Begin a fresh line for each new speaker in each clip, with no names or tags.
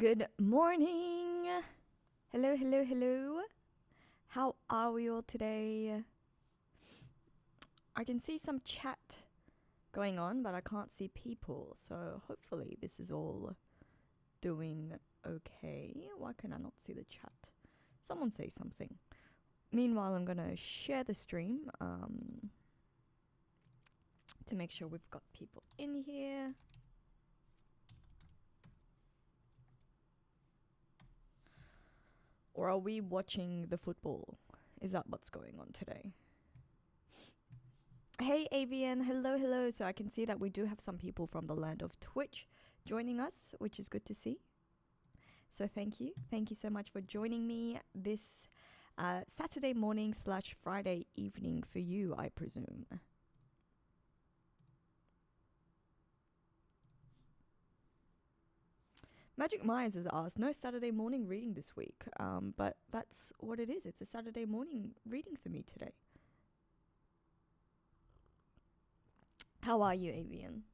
Good morning. Hello, hello, hello. How are we all today? I can see some chat going on, but I can't see people. So hopefully this is all doing okay. Why can I not see the chat? Someone say something. Meanwhile, I'm going to share the stream to make sure we've got people in here. Or are we watching the football? Is that what's going on today? Hey Avian, hello, hello. So I can see that we do have some people from the land of Twitch joining us, which is good to see. So thank you. Thank you so much for joining me this Saturday morning / Friday evening for you, I presume. Magic Myers has asked, no Saturday morning reading this week, but that's what it is. It's a Saturday morning reading for me today. How are you, Avian?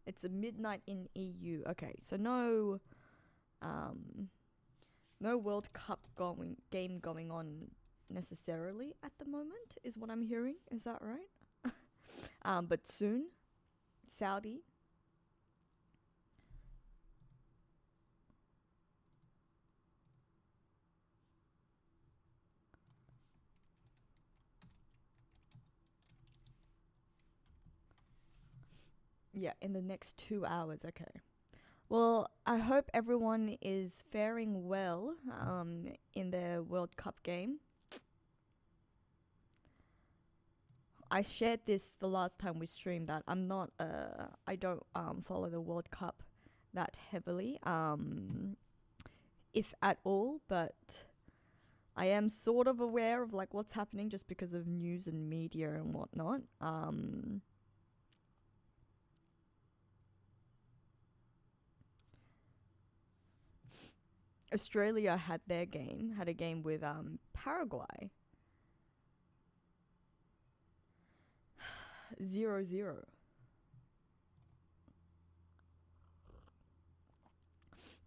It's a midnight in EU. Okay, so no World Cup game going on necessarily at the moment, is what I'm hearing. Is that right? But soon, Saudi. Yeah, in the next 2 hours. Okay. Well, I hope everyone is faring well in their World Cup game. I shared this the last time we streamed that I don't follow the World Cup that heavily, if at all, but I am sort of aware of like what's happening just because of news and media and whatnot. Australia had a game with Paraguay. 0-0.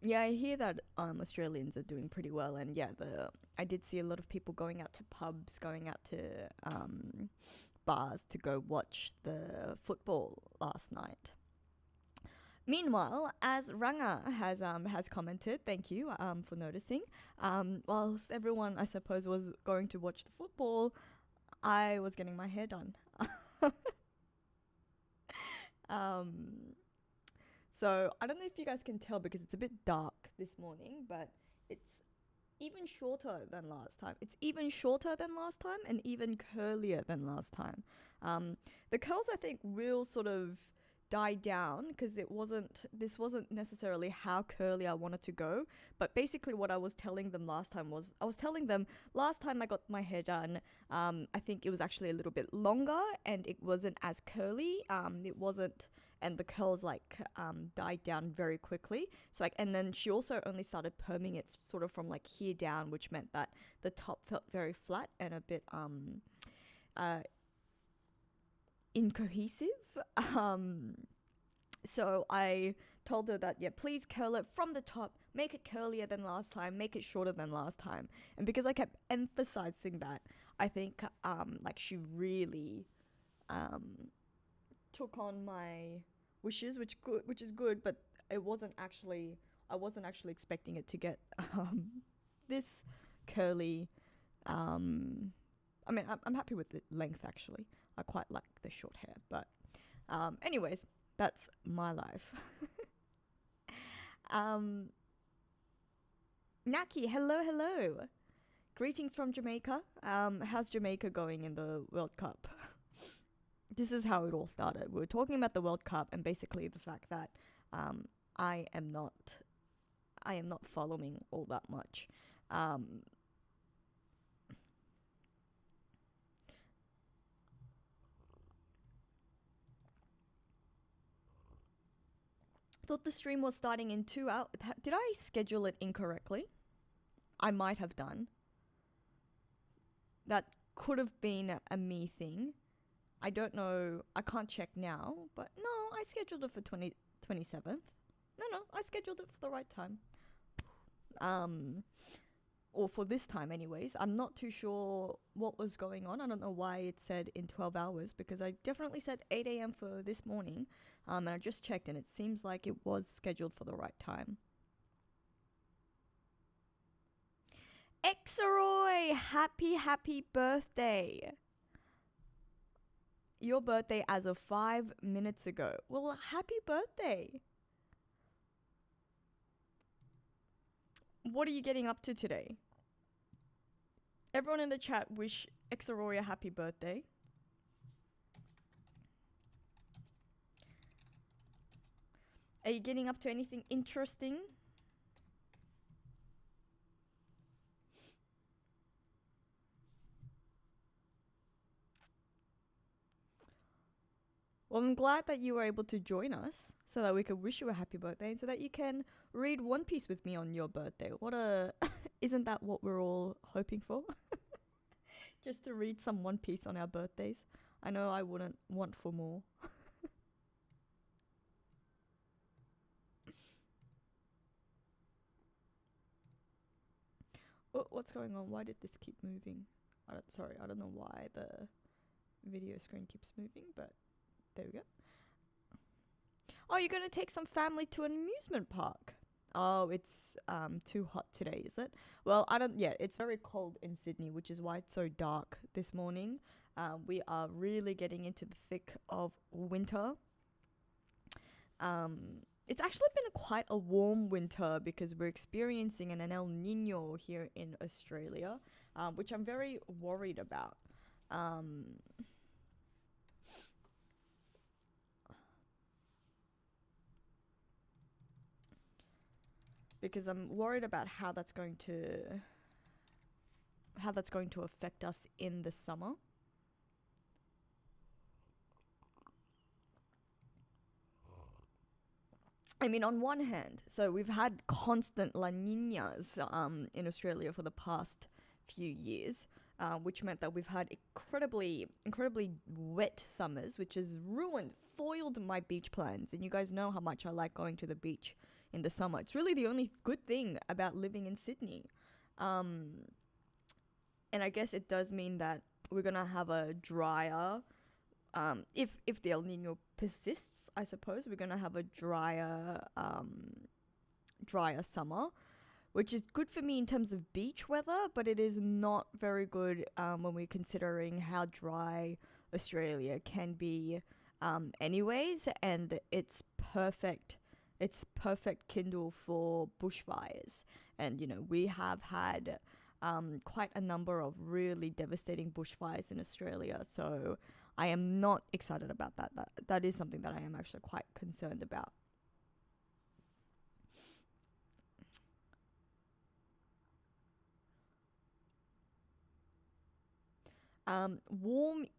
Yeah, I hear that Australians are doing pretty well, and yeah, I did see a lot of people going out to pubs, going out to bars to go watch the football last night. Meanwhile, as Ranga has commented, thank you for noticing. Whilst everyone, I suppose, was going to watch the football, I was getting my hair done. So I don't know if you guys can tell because it's a bit dark this morning, but it's even shorter than last time. It's even shorter than last time and even curlier than last time. The curls, I think, will sort of die down because this wasn't necessarily how curly I wanted to go, but basically what I was telling them last time was last time I got my hair done, I think it was actually a little bit longer and it wasn't as curly, and the curls died down very quickly. So and then she also only started perming it sort of from here down, which meant that the top felt very flat and a bit incohesive. So I told her that, yeah, please curl it from the top, make it curlier than last time, make it shorter than last time. And because I kept emphasizing that, I think she really took on my wishes, which is good, but I wasn't actually expecting it to get this curly. I mean, I'm happy with the length actually. I quite like the short hair, but anyways, that's my life. Naki, hello. Greetings from Jamaica. How's Jamaica going in the World Cup? This is how it all started. We were talking about the World Cup and basically the fact that I am not following all that much. Thought the stream was starting in 2 hours. Did I schedule it incorrectly? I might have done. That could have been a me thing. I don't know. I can't check now, but no, I scheduled it for 27th. No, I scheduled it for the right time. Or for this time anyways. I'm not too sure what was going on. I don't know why it said in 12 hours, because I definitely said 8 a.m. for this morning. And I just checked and it seems like it was scheduled for the right time. Exaroy, happy birthday. Your birthday as of 5 minutes ago. Well, happy birthday. What are you getting up to today? Everyone in the chat wish Exaroy a happy birthday. Are you getting up to anything interesting? Well, I'm glad that you were able to join us so that we could wish you a happy birthday and so that you can read One Piece with me on your birthday. What a... Isn't that what we're all hoping for? Just to read some One Piece on our birthdays. I know I wouldn't want for more. Oh, what's going on? Why did this keep moving? Sorry, I don't know why the video screen keeps moving, but there we go. Oh, you're going to take some family to an amusement park. Oh, it's too hot today, is it? Well, yeah, it's very cold in Sydney, which is why it's so dark this morning. We are really getting into the thick of winter. It's actually been quite a warm winter because we're experiencing an El Nino here in Australia, which I'm very worried about. Because I'm worried about how that's going to affect us in the summer. I mean, on one hand, so we've had constant La Niñas in Australia for the past few years, which meant that we've had incredibly wet summers, which has foiled my beach plans. And you guys know how much I like going to the beach in the summer. It's really the only good thing about living in Sydney. And I guess it does mean that we're going to have a drier... if the El Nino persists, I suppose we're going to have a drier summer, which is good for me in terms of beach weather, but it is not very good when we're considering how dry Australia can be anyways, and it's perfect kindle for bushfires. And, you know, we have had quite a number of really devastating bushfires in Australia, so I am not excited about that. That is something that I am actually quite concerned about. Warmth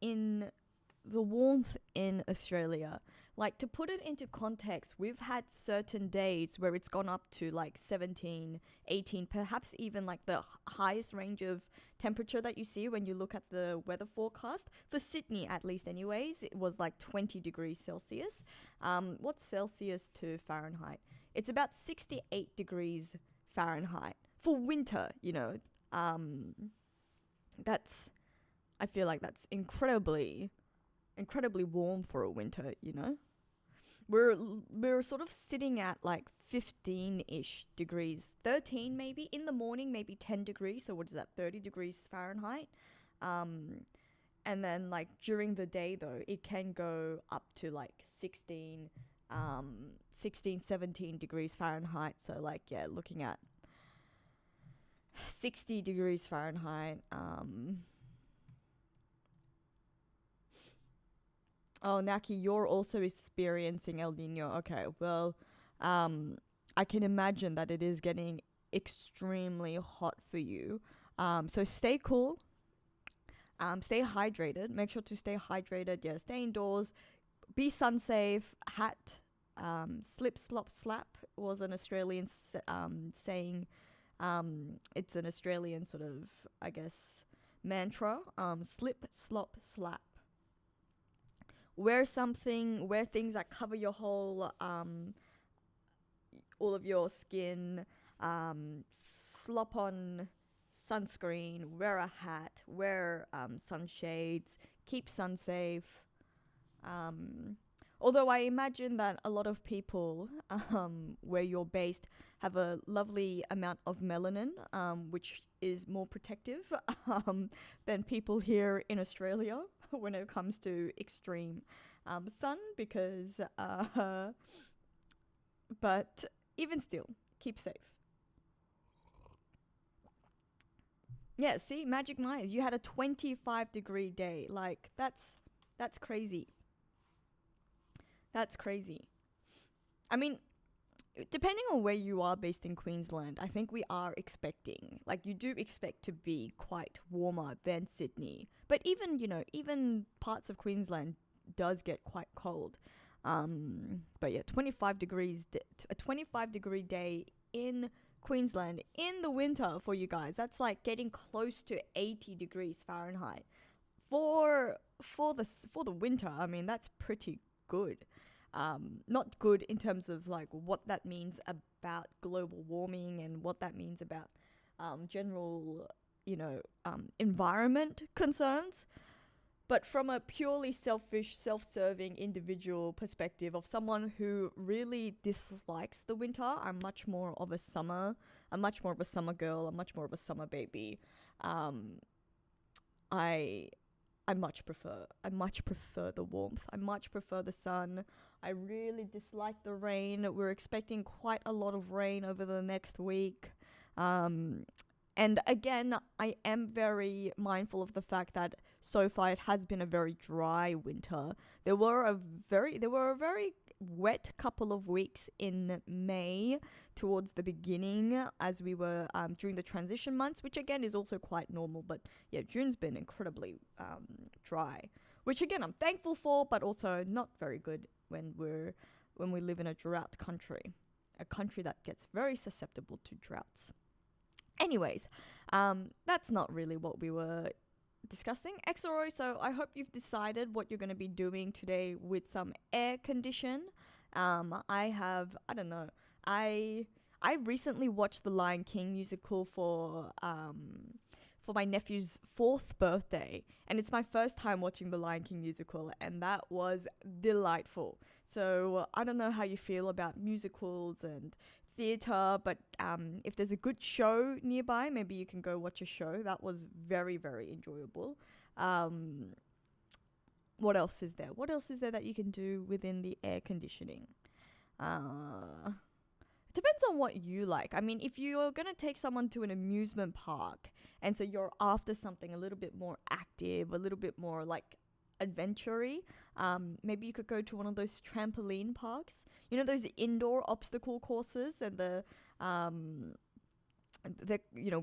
in Australia. Like, to put it into context, we've had certain days where it's gone up to like 17, 18, perhaps even like the highest range of temperature that you see when you look at the weather forecast. For Sydney, at least anyways, it was like 20 degrees Celsius. What's Celsius to Fahrenheit? It's about 68 degrees Fahrenheit for winter, you know. I feel like that's incredibly warm for a winter, you know. We're sort of sitting at like 15-ish degrees, 13 maybe in the morning, maybe 10 degrees. So what is that? 30 degrees Fahrenheit. And then like during the day though, it can go up to like 16, 17 degrees Fahrenheit. So like, yeah, looking at 60 degrees Fahrenheit. Oh, Naki, you're also experiencing El Nino. Okay, well, I can imagine that it is getting extremely hot for you. So stay cool. Stay hydrated. Make sure to stay hydrated. Yeah, stay indoors. Be sun safe. Hat. Slip, slop, slap was an Australian saying. It's an Australian sort of, I guess, mantra. Slip, slop, slap. Wear things that cover your whole, all of your skin. slop on sunscreen, wear a hat, wear sunshades, keep sun safe. Although I imagine that a lot of people where you're based have a lovely amount of melanin, which is more protective than people here in Australia when it comes to extreme sun, because but even still, keep safe. Yeah, see, Magic Myers, you had a 25-degree day. Like, that's crazy. That's crazy. I mean, depending on where you are based in Queensland, I think we are expecting, like, you do expect to be quite warmer than Sydney. But even, even parts of Queensland does get quite cold. But yeah, 25 degrees, a 25-degree day in Queensland in the winter for you guys. That's like getting close to 80 degrees Fahrenheit. For the winter, I mean, that's pretty good. Not good in terms of like what that means about global warming and what that means about general, environment concerns. But from a purely selfish, self-serving individual perspective of someone who really dislikes the winter, I'm much more of a summer girl, I'm much more of a summer baby. I much prefer the warmth. I much prefer the sun. I really dislike the rain. We're expecting quite a lot of rain over the next week. And again, I am very mindful of the fact that so far it has been a very dry winter. There were a very wet couple of weeks in May towards the beginning as we were during the transition months, which again is also quite normal. But yeah, June's been incredibly dry, which again I'm thankful for, but also not very good when we live in a drought country, a country that gets very susceptible to droughts. Anyways, that's not really what we were discussing. XRO, so I hope you've decided what you're going to be doing today with some air condition. I recently watched the Lion King musical for my nephew's 4th birthday, and it's my first time watching the Lion King musical, and that was delightful. So I don't know how you feel about musicals and theatre, but if there's a good show nearby, maybe you can go watch a show. That was very, very enjoyable. What else is there? What else is there that you can do within the air conditioning? It depends on what you like. I mean, if you're going to take someone to an amusement park, and so you're after something a little bit more active, a little bit more like adventure-y, maybe you could go to one of those trampoline parks. You know, those indoor obstacle courses, and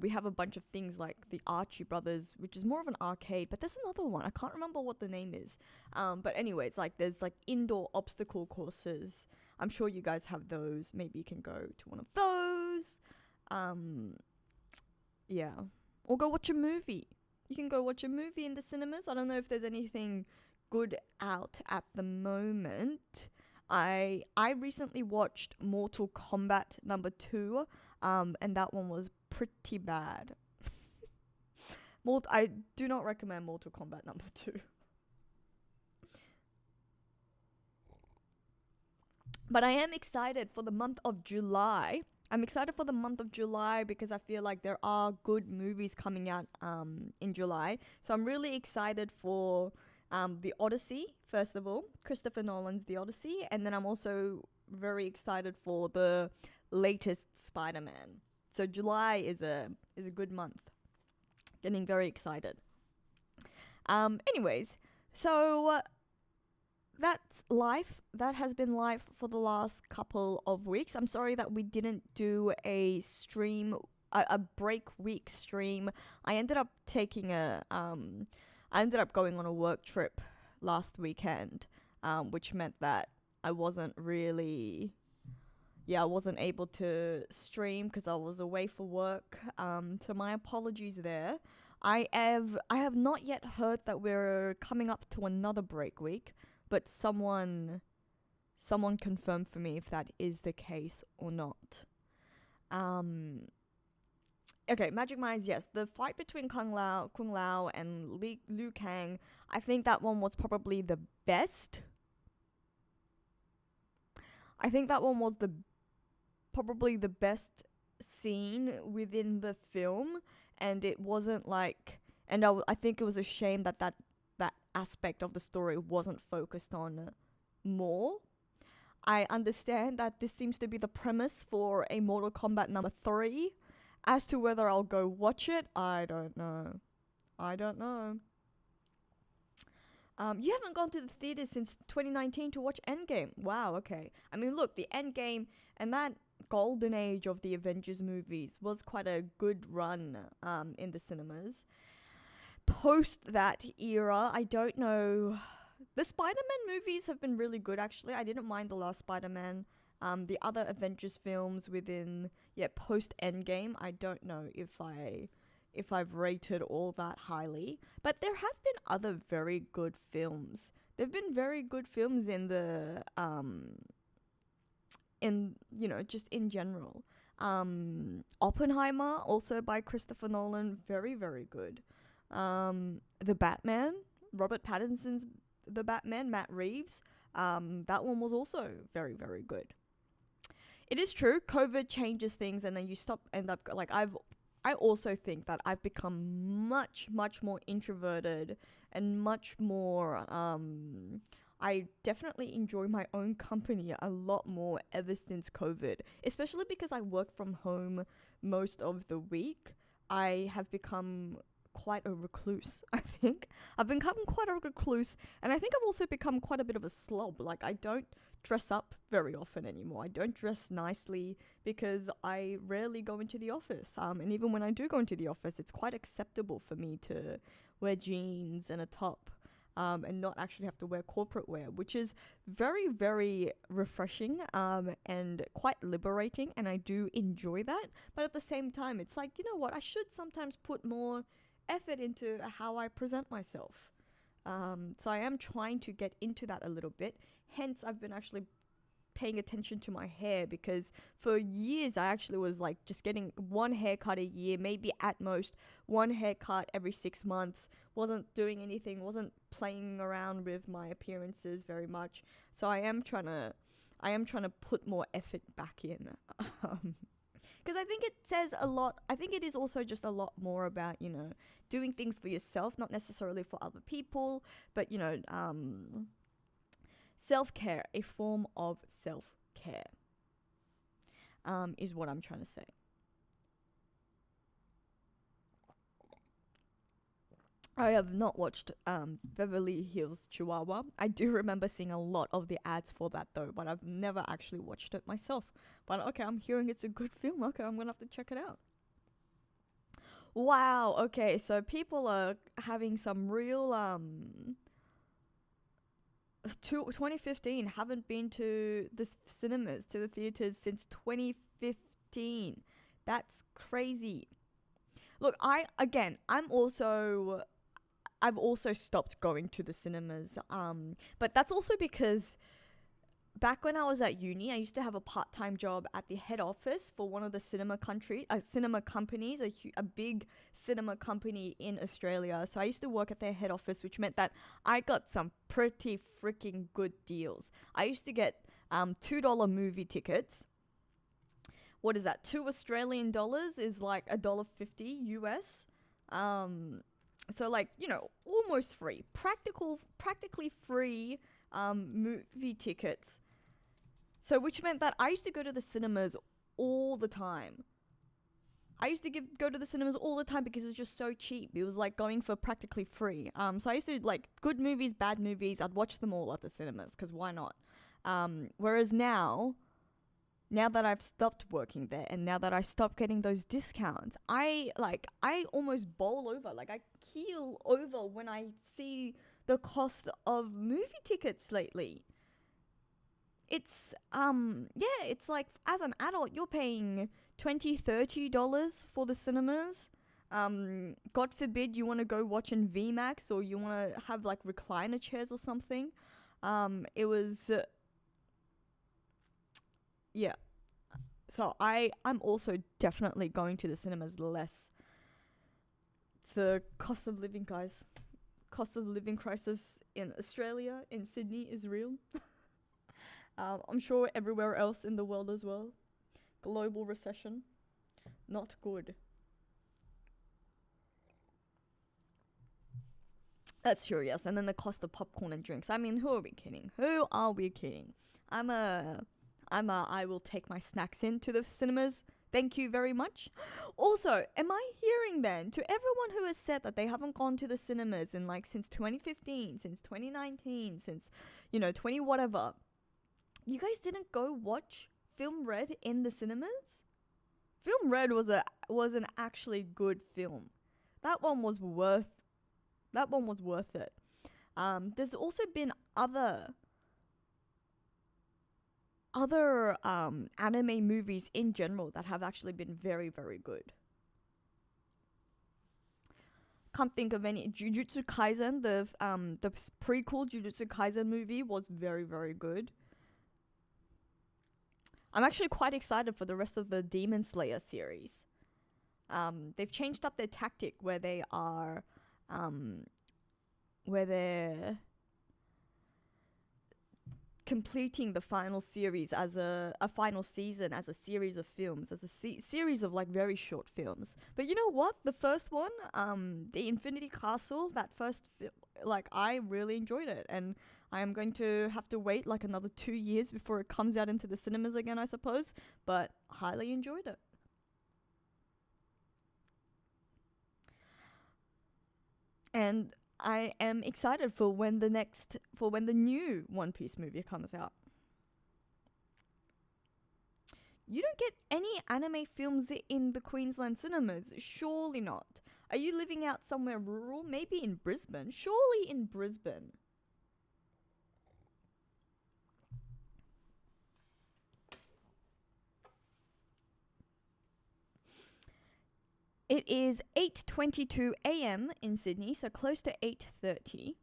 we have a bunch of things like the Archie Brothers, which is more of an arcade, but there's another one. I can't remember what the name is. But anyway, it's like there's like indoor obstacle courses. I'm sure you guys have those. Maybe you can go to one of those. Yeah. Or go watch a movie. You can go watch a movie in the cinemas. I don't know if there's anything good out at the moment. I recently watched Mortal Kombat number 2, and that one was pretty bad. I do not recommend Mortal Kombat number 2. But I am excited for the month of July. I'm excited for the month of July because I feel like there are good movies coming out in July. So I'm really excited for The Odyssey, first of all, Christopher Nolan's The Odyssey. And then I'm also very excited for the latest Spider-Man. So July is a good month. Getting very excited. Anyways, so that's life. That has been life for the last couple of weeks. I'm sorry that we didn't do a break week stream. I ended up going on a work trip last weekend, which meant that I wasn't able to stream because I was away for work. So my apologies there. I have not yet heard that we're coming up to another break week, but someone confirmed for me if that is the case or not. Um, okay, Magic Minds, yes. The fight between Kung Lao and Liu Kang, I think that one was probably the best. I think that one was probably the best scene within the film, and it wasn't like, and I think it was a shame that aspect of the story wasn't focused on more. I understand that this seems to be the premise for a Mortal Kombat number 3. As to whether I'll go watch it, I don't know. You haven't gone to the theater since 2019 to watch Endgame. Wow, okay. I mean, look, the Endgame and that golden age of the Avengers movies was quite a good run in the cinemas. Post that era, I don't know. The Spider-Man movies have been really good, actually. I didn't mind the last Spider-Man. The other Avengers films within, post Endgame, I don't know if I've rated all that highly. But there have been other very good films. There've been very good films in the just in general. Oppenheimer, also by Christopher Nolan, very, very good. The Batman, Robert Pattinson's The Batman, Matt Reeves, that one was also very, very good. It is true, COVID changes things, and then you end up like I also think that I've become much, much more introverted and much more. I definitely enjoy my own company a lot more ever since COVID, especially because I work from home most of the week. I have become quite a recluse, I think. I've become quite a recluse, and I think I've also become quite a bit of a slob. Like, I don't dress up very often anymore. I don't dress nicely because I rarely go into the office. And even when I do go into the office, it's quite acceptable for me to wear jeans and a top. And not actually have to wear corporate wear, which is very, very refreshing and quite liberating, and I do enjoy that. But at the same time, it's like, you know what, I should sometimes put more effort into how I present myself. So I am trying to get into that a little bit. Hence, I've been actually paying attention to my hair, because for years I actually was like just getting one haircut a year, maybe at most one haircut every 6 months. Wasn't doing anything, wasn't playing around with my appearances very much. So I am trying to put more effort back in. Because I think it says a lot. I think it is also just a lot more about, doing things for yourself, not necessarily for other people, but, self-care, a form of self-care, is what I'm trying to say. I have not watched Beverly Hills Chihuahua. I do remember seeing a lot of the ads for that though, but I've never actually watched it myself. But okay, I'm hearing it's a good film. Okay, I'm gonna have to check it out. Wow, okay, so people are having some real 2015, haven't been to the cinemas, to the theaters since 2015. That's crazy. Look, I've also stopped going to the cinemas. But that's also because back when I was at uni, I used to have a part-time job at the head office for one of the cinema companies, a big cinema company in Australia. So I used to work at their head office, which meant that I got some pretty freaking good deals. I used to get $2 movie tickets. What is that? $2 is like $1.50 US. So like, almost free, practically free movie tickets. So which meant that I used to go to the cinemas all the time. Go to the cinemas all the time because it was just so cheap. It was like going for practically free. So I used to, like, good movies, bad movies, I'd watch them all at the cinemas because why not? Whereas now that I've stopped working there and now that I stopped getting those discounts, I almost bowl over. Like, I keel over when I see the cost of movie tickets lately. It's it's like, as an adult, you're paying $20-$30 for the cinemas. God forbid you want to go watch in VMAX or you want to have like recliner chairs or something. It was So I'm also definitely going to the cinemas less. It's the cost of living, guys. Cost of living crisis in Australia, in Sydney, is real. I'm sure everywhere else in the world as well. Global recession, not good. That's true, yes. And then the cost of popcorn and drinks. I mean, who are we kidding? Who are we kidding? I will take my snacks into the cinemas. Thank you very much. Also, am I hearing then to everyone who has said that they haven't gone to the cinemas in like since 2015, since 2019, since 20 whatever. You guys didn't go watch Film Red in the cinemas? Film Red was an actually good film. That one was worth it. There's also been other anime movies in general that have actually been very, very good. Can't think of any. Jujutsu Kaisen, the prequel Jujutsu Kaisen movie was very, very good. I'm actually quite excited for the rest of the Demon Slayer series. They've changed up their tactic where they're completing the final series as a final season, as a series of films, as a series of like very short films. But you know what? The first one, the Infinity Castle, that first I really enjoyed it, and I am going to have to wait like another 2 years before it comes out into the cinemas again, I suppose. But highly enjoyed it. And I am excited for when the new One Piece movie comes out. You don't get any anime films in the Queensland cinemas, surely not. Are you living out somewhere rural? Maybe in Brisbane? Surely in Brisbane. It is 8:22 a.m. in Sydney, so close to 8:30.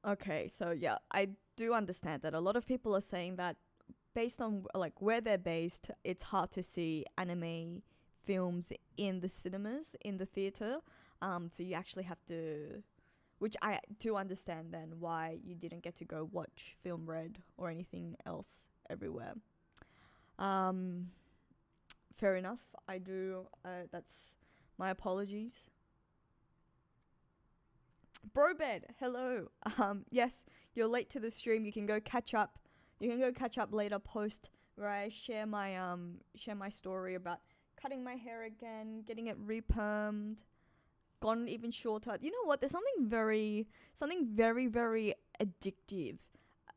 Okay, so yeah, I do understand that a lot of people are saying that based on like where they're based, it's hard to see anime films in the cinemas, in the theater. So you actually have to, which I do understand then why you didn't get to go watch Film Red or anything else everywhere. Fair enough. I do. That's my apologies. Brobed, hello. Yes, you're late to the stream. You can go catch up. You can go catch up later post where I share my story about cutting my hair again, getting it repermed, gone even shorter. You know what? There's something very, very addictive.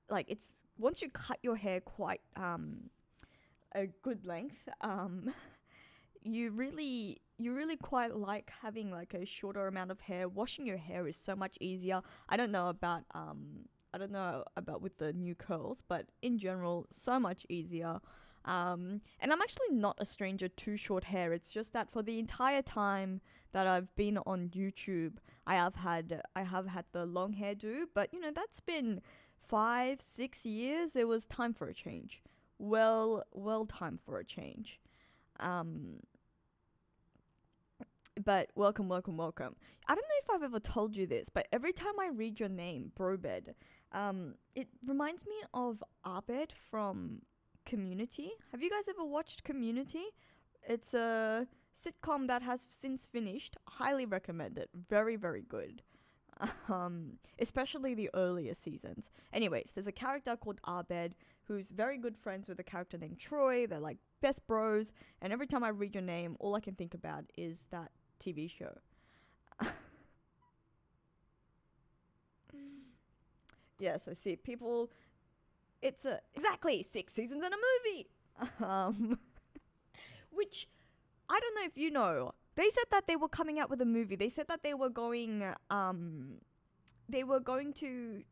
Like it's once you cut your hair quite a good length, you really quite like having like a shorter amount of hair. Washing your hair is so much easier. I don't know about with the new curls, but in general, so much easier. And I'm actually not a stranger to short hair. It's just that for the entire time that I've been on YouTube, I have had the long hairdo, but that's been 5-6 years. It was time for a change. Well, time for a change. But welcome. I don't know if I've ever told you this, but every time I read your name, Brobed, it reminds me of Abed from Community. Have you guys ever watched Community? It's a sitcom that has since finished. Highly recommend it. Very, very good. Especially the earlier seasons. Anyways, there's a character called Abed who's very good friends with a character named Troy. They're like best bros, and every time I read your name, all I can think about is that TV show. Yeah, so see, people, it's exactly 6 seasons and a movie. Which, I don't know if you know, they said that they were coming out with a movie. They said that they were going to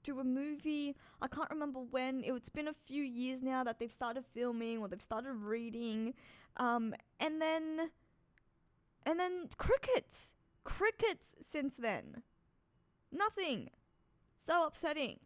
do a movie. I can't remember when. It's been a few years now that they've started filming or they've started reading. And then crickets since then. Nothing. So upsetting.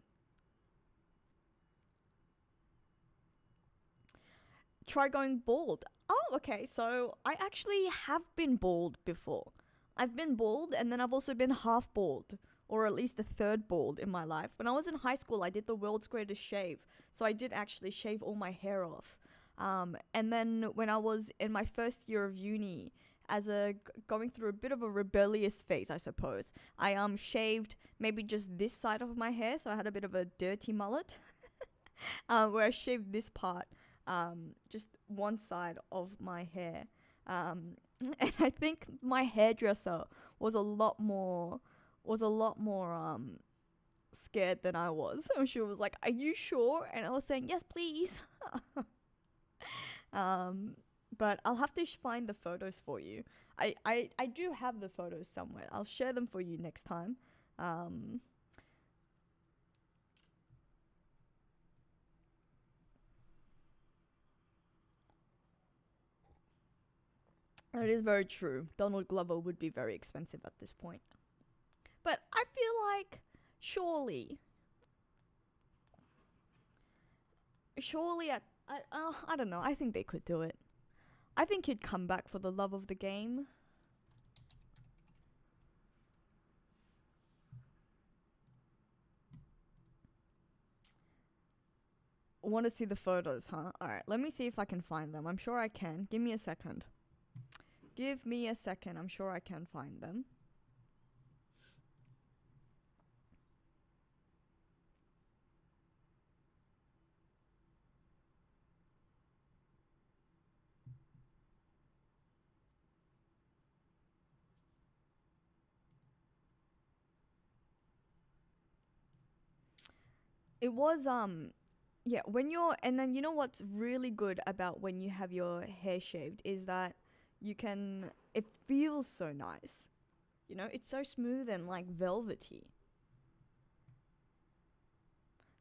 try going bald. Oh, okay. So I actually have been bald before. I've been bald and then I've also been half bald, or at least a third bald in my life. When I was in high school, I did the world's greatest shave. So I did actually shave all my hair off. And then when I was in my first year of uni, going through a bit of a rebellious phase, I suppose, I shaved maybe just this side of my hair. So I had a bit of a dirty mullet, where I shaved this part, just one side of my hair. And I think my hairdresser was a lot more scared than I was. And she was like, "Are you sure?" And I was saying, "Yes, please." But I'll have to find the photos for you. I do have the photos somewhere. I'll share them for you next time. That is very true. Donald Glover would be very expensive at this point. But I feel like surely I don't know. I think they could do it. I think he'd come back for the love of the game. Want to see the photos, huh? Alright, let me see if I can find them. I'm sure I can. Give me a second. Give me a second. I'm sure I can find them. It was yeah, and then you know what's really good about when you have your hair shaved is that it feels so nice. You know, it's so smooth and like velvety.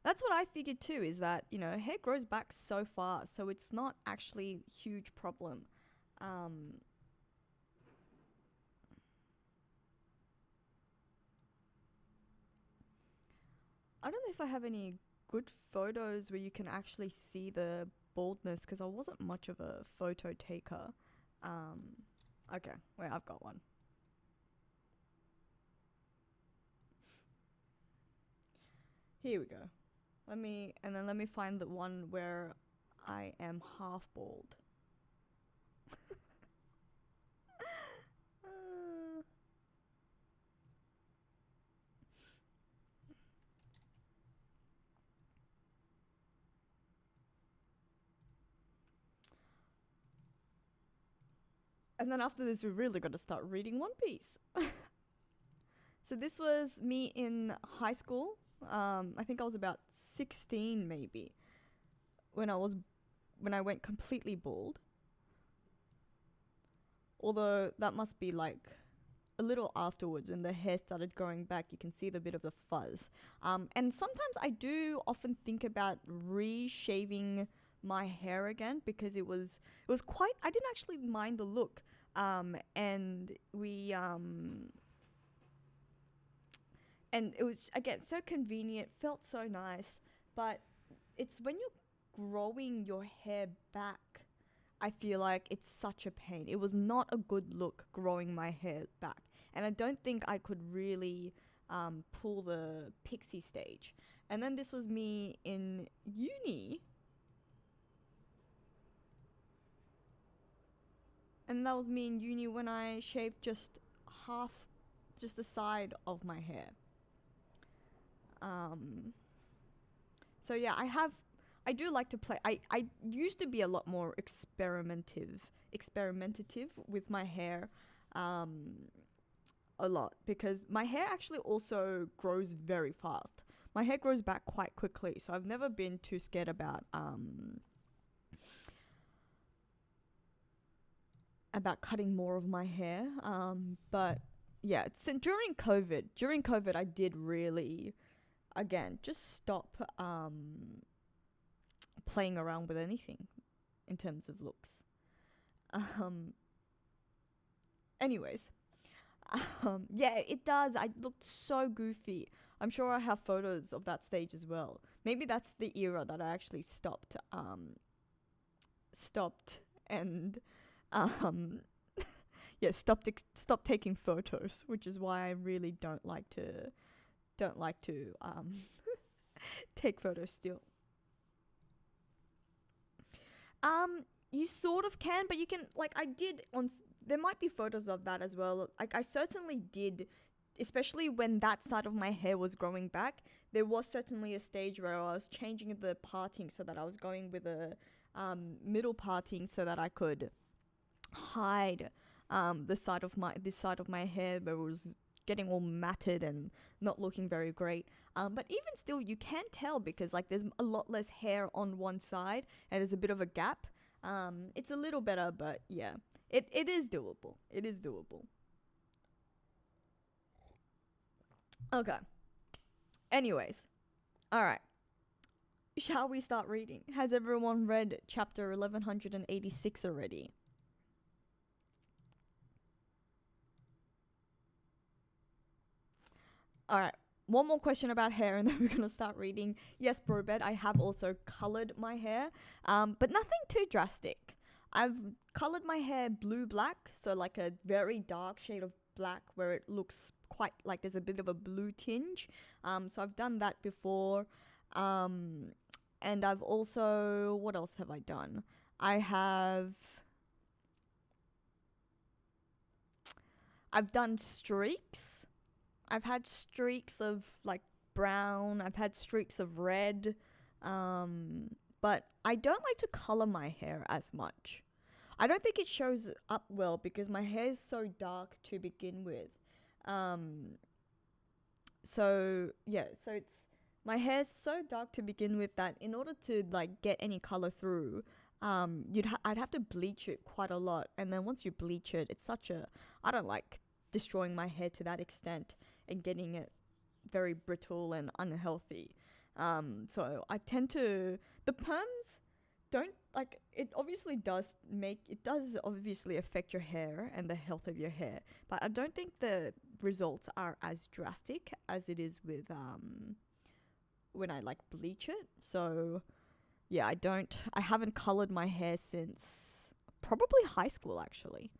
That's what I figured too, is that, hair grows back so fast, so it's not actually a huge problem. Um, I don't know if I have any good photos where you can actually see the baldness, because I wasn't much of a photo taker. Okay, wait, I've got one. Here we go. Let me find the one where I am half bald. And then after this, we really got to start reading One Piece. So this was me in high school. I think I was about 16 maybe when I went completely bald. Although that must be like a little afterwards when the hair started growing back. You can see the bit of the fuzz. And sometimes I do often think about reshaving my hair again, because it was quite, I didn't actually mind the look. And it was, again, so convenient, felt so nice. But it's when you're growing your hair back, I feel like it's such a pain. It was not a good look growing my hair back. And I don't think I could really pull the pixie stage. And then this was me in uni. And that was me in uni when I shaved just the side of my hair. So yeah, I do like to play. I used to be a lot more experimentative with my hair, a lot, because my hair actually also grows very fast. My hair grows back quite quickly, so I've never been too scared about cutting more of my hair. But yeah, during COVID, I did really, again, just stop playing around with anything in terms of looks. Anyways, yeah, it does. I looked so goofy. I'm sure I have photos of that stage as well. Maybe that's the era that I actually stopped stopped and um yeah, stopped taking photos, which is why I really don't like to take photos still. You sort of can, but you can, like, I did there might be photos of that as well. Like, I certainly did, especially when that side of my hair was growing back. There was certainly a stage where I was changing the parting so that I was going with a middle parting so that I could hide this side of my hair where it was getting all matted and not looking very great. But even still, you can tell because, like, there's a lot less hair on one side and there's a bit of a gap. It's a little better, but yeah, it is doable. It is doable. Okay. Anyways, all right. Shall we start reading? Has everyone read chapter 1186 already? All right. One more question about hair, and then we're gonna start reading. Yes, Brobed, I have also colored my hair, but nothing too drastic. I've colored my hair blue-black, so like a very dark shade of black where it looks quite like there's a bit of a blue tinge. So I've done that before. And I've also, what else have I done? I've done streaks. I've had streaks of like brown. I've had streaks of red. But I don't like to color my hair as much. I don't think it shows up well because my hair is so dark to begin with. So it's my hair's so dark to begin with that in order to like get any color through, I'd have to bleach it quite a lot, and then once you bleach it, it's such a I don't like destroying my hair to that extent and getting it very brittle and unhealthy. So I tend to the perms don't like it does obviously affect your hair and the health of your hair, but I don't think the results are as drastic as it is with when I like bleach it. So yeah, I haven't colored my hair since probably high school actually.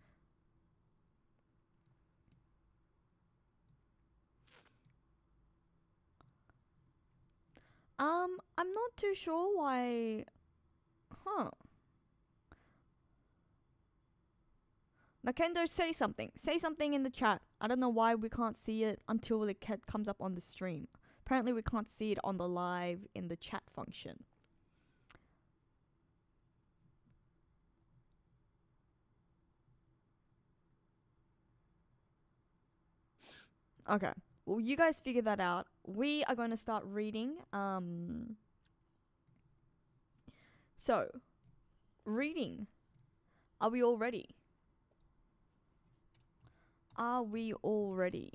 I'm not too sure why. Huh. Nakendo, say something. Say something in the chat. I don't know why we can't see it until it comes up on the stream. Apparently we can't see it on the live in the chat function. Okay. Well, you guys figure that out. We are going to start reading. So, reading. Are we all ready? Are we all ready?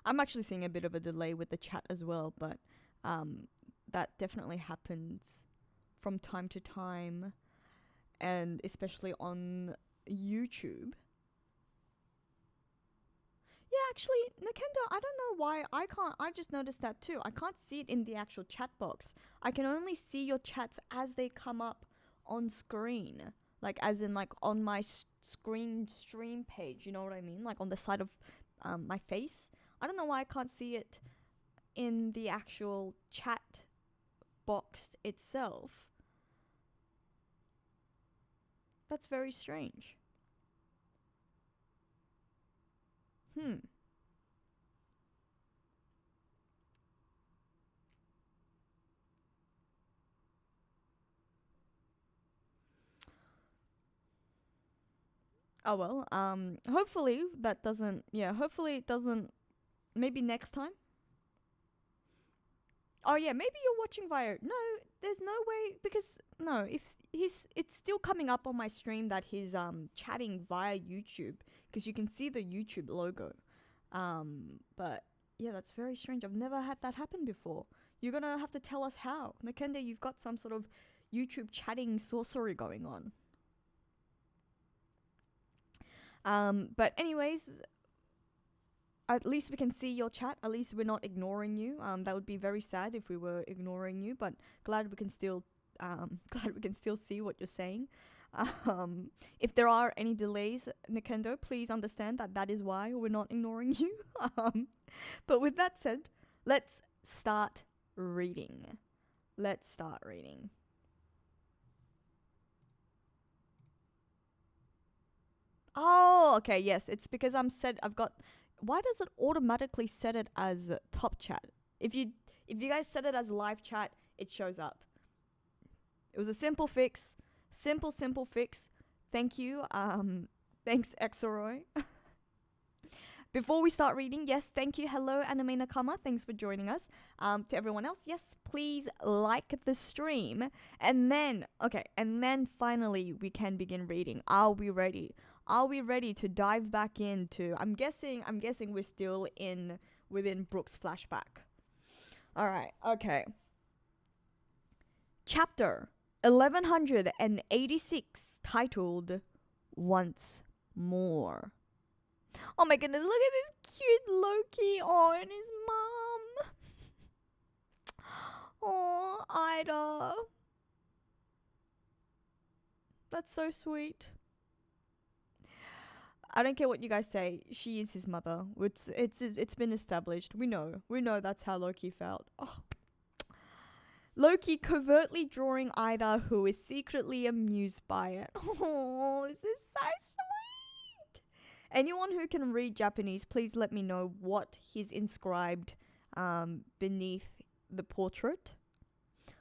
I'm actually seeing a bit of a delay with the chat as well, but that definitely happens from time to time, and especially on YouTube. Yeah, actually, Nakendo, I don't know why I just noticed that too. I can't see it in the actual chat box. I can only see your chats as they come up on screen. Like, as in, like, on my screen stream page, you know what I mean? Like, on the side of my face. I don't know why I can't see it in the actual chat box itself. That's very strange. Oh well, hopefully that doesn't, hopefully it doesn't, maybe next time. Oh yeah, maybe you're watching via, no, there's no way, because, no, if it's still coming up on my stream that he's, chatting via YouTube, because you can see the YouTube logo. But, yeah, that's very strange. I've never had that happen before. You're gonna have to tell us how. Nakende, you've got some sort of YouTube chatting sorcery going on. But anyways, at least we can see your chat. At least we're not ignoring you. That would be very sad if we were ignoring you, but glad we can still see what you're saying. If there are any delays, Nikendo, please understand that that is why we're not ignoring you. But with that said, let's start reading. Oh, okay, yes. It's because I've got. Why does it automatically set it as top chat? If you guys set it as live chat, it shows up. It was a simple fix. Simple fix. Thank you. Thanks, Exoroy. Before we start reading, yes, thank you. Hello, Anime Nakama. Thanks for joining us. To everyone else, yes, please like the stream. And then finally we can begin reading. Are we ready? Are we ready to dive back into... I'm guessing we're still within Brooke's flashback. Alright, okay. Chapter 1186, titled Once More. Oh my goodness, look at this cute Loki. Oh, and his mom. Oh, Ida. That's so sweet. I don't care what you guys say. She is his mother. It's been established. We know that's how Loki felt. Oh. Loki covertly drawing Ida, who is secretly amused by it. Oh, this is so sweet. Anyone who can read Japanese, please let me know what he's inscribed beneath the portrait.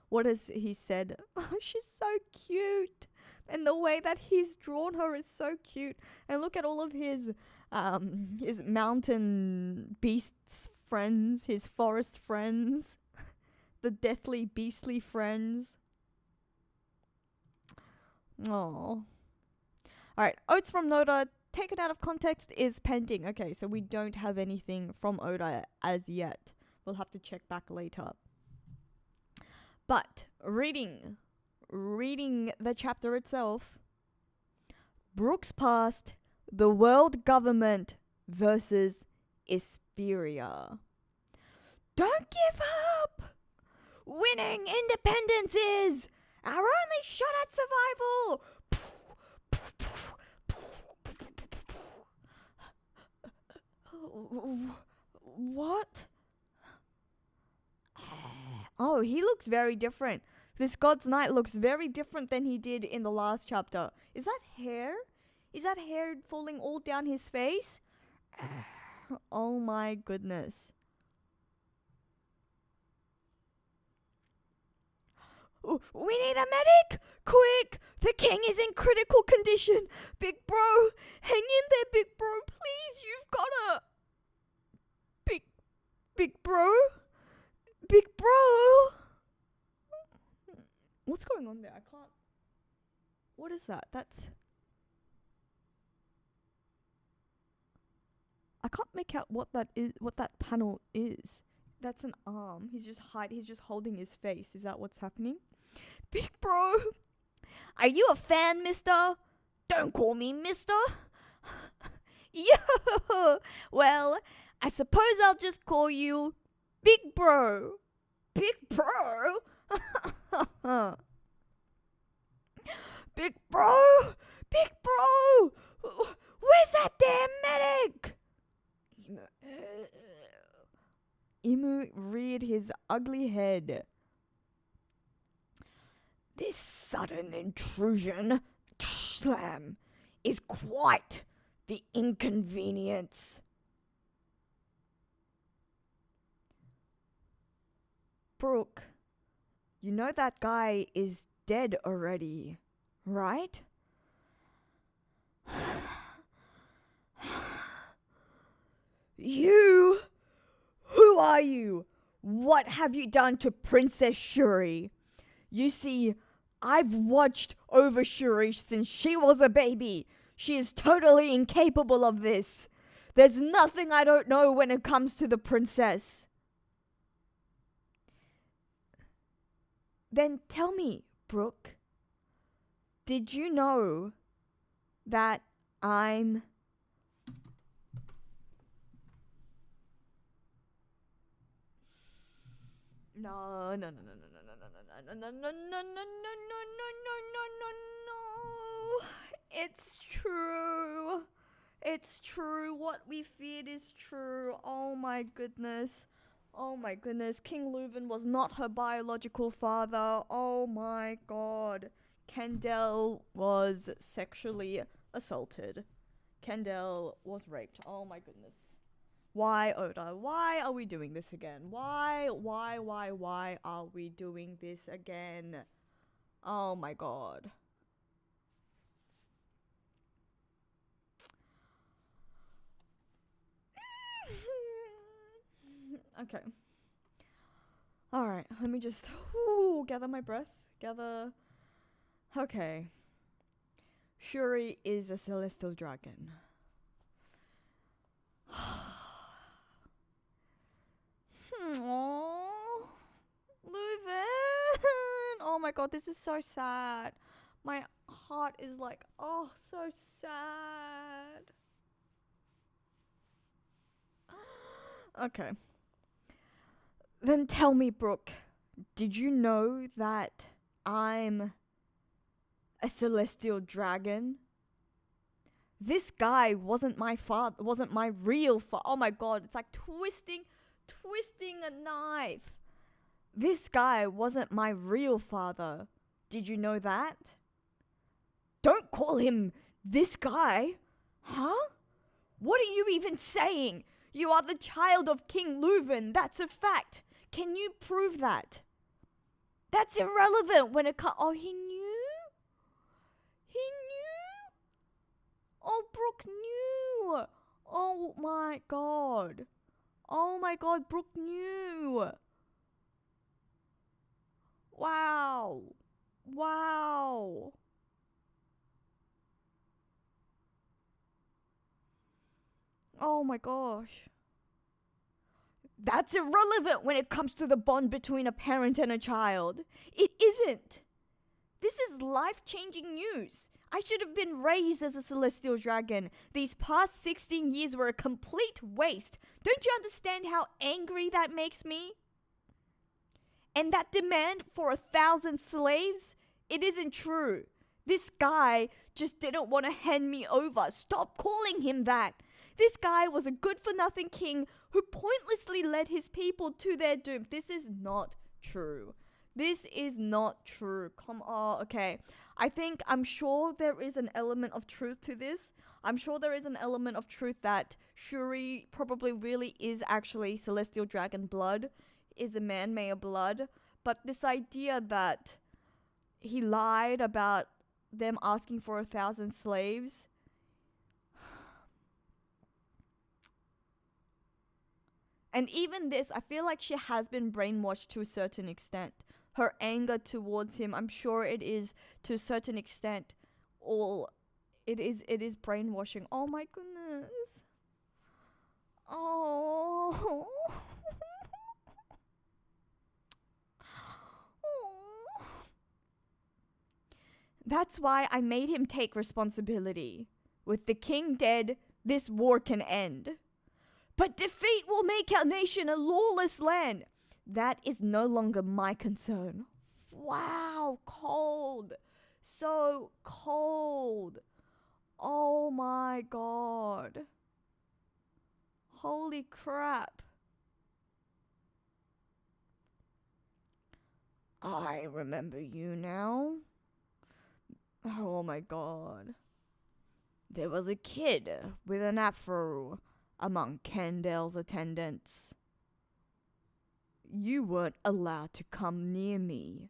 What has he said? Oh, she's so cute. And the way that he's drawn her is so cute. And look at all of his mountain beasts friends, his forest friends, the deathly beastly friends. Oh. Alright, Oats from Noda, taken out of context, is pending. Okay, so we don't have anything from Oda as yet. We'll have to check back later. But reading the chapter itself, Brooks Past, the world government versus Isperia. Don't give up! Winning independence is our only shot at survival! What? Oh, he looks very different. This God's Knight looks very different than he did in the last chapter. Is that hair? Is that hair falling all down his face? Oh my goodness. We need a medic! Quick! The king is in critical condition! Big bro! Hang in there, big bro! Please, you've gotta... Big bro? Big bro! What's going on there? I can't... What is that? I can't make out what that is, what that panel is. That's an arm. He's just holding his face. Is that what's happening? Big bro! Are you a fan, mister? Don't call me mister. Yo! Well, I suppose I'll just call you Big Bro. Big Bro? Big Bro! Big Bro! Where's that damn medic? Imu reared his ugly head. This sudden intrusion, slam, is quite the inconvenience. Brooke, you know that guy is dead already, right? You? Who are you? What have you done to Princess Shuri? You see, I've watched over Shuri since she was a baby. She is totally incapable of this. There's nothing I don't know when it comes to the princess. Then tell me, Brooke, did you know that I'm... No, no, no, no, no, no, no, no, no, no, no, no, no, no, no, no, no, no. It's true. It's true. What we feared is true. Oh my goodness. Oh my goodness. King Leuven was not her biological father. Oh my god. Kendall was sexually assaulted. Kendall was raped. Oh my goodness. Why, Oda? Why are we doing this again? Why are we doing this again? Oh my god. Okay. Alright, let me just gather my breath. Okay. Shuri is a celestial dragon. Aww. Leuven. Oh my god, this is so sad. My heart is like, oh, so sad. Okay. Then tell me, Brooke, did you know that I'm a celestial dragon? This guy wasn't my father, wasn't my real father. Oh my god, it's like twisting a knife. This guy wasn't my real father. Did you know that? Don't call him this guy. Huh? What are you even saying? You are the child of King Leuven. That's a fact. Can you prove that? That's irrelevant when it comes... Oh, he knew? He knew? Oh, Brooke knew. Oh my god. Oh my god, Brooke knew. Wow. Wow. Oh my gosh. That's irrelevant when it comes to the bond between a parent and a child. It isn't. This is life-changing news. I should have been raised as a celestial dragon. These past 16 years were a complete waste. Don't you understand how angry that makes me? And that demand for 1,000 slaves? It isn't true. This guy just didn't want to hand me over. Stop calling him that. This guy was a good-for-nothing king who pointlessly led his people to their doom. This is not true. This is not true. Come on, okay. I'm sure there is an element of truth to this. I'm sure there is an element of truth that Shuri probably really is actually celestial dragon blood, is a man-made blood. But this idea that he lied about them asking for 1,000 slaves... And even this, I feel like she has been brainwashed to a certain extent. Her anger towards him, I'm sure it is to a certain extent. It is brainwashing. Oh my goodness. Oh. That's why I made him take responsibility. With the king dead, this war can end. But defeat will make our nation a lawless land. That is no longer my concern. Wow, cold. So cold. Oh my god. Holy crap. I remember you now. Oh my god. There was a kid with an afro among Kendall's attendants. You weren't allowed to come near me.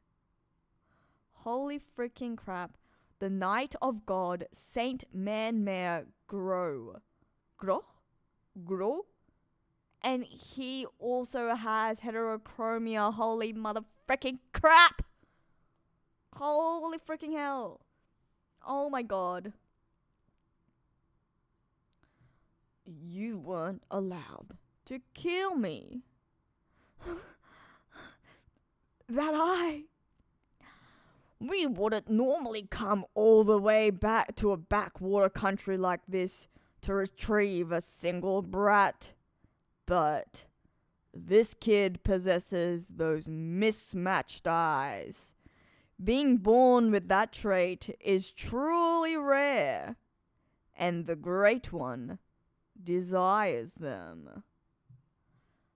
Holy freaking crap. The Knight of God, Saint Manmare Grow. Grow? And he also has heterochromia. Holy mother freaking crap. Holy freaking hell. Oh my god. You weren't allowed to kill me. We wouldn't normally come all the way back to a backwater country like this to retrieve a single brat. But This kid possesses those mismatched eyes. Being born with that trait is truly rare, and the Great One desires them.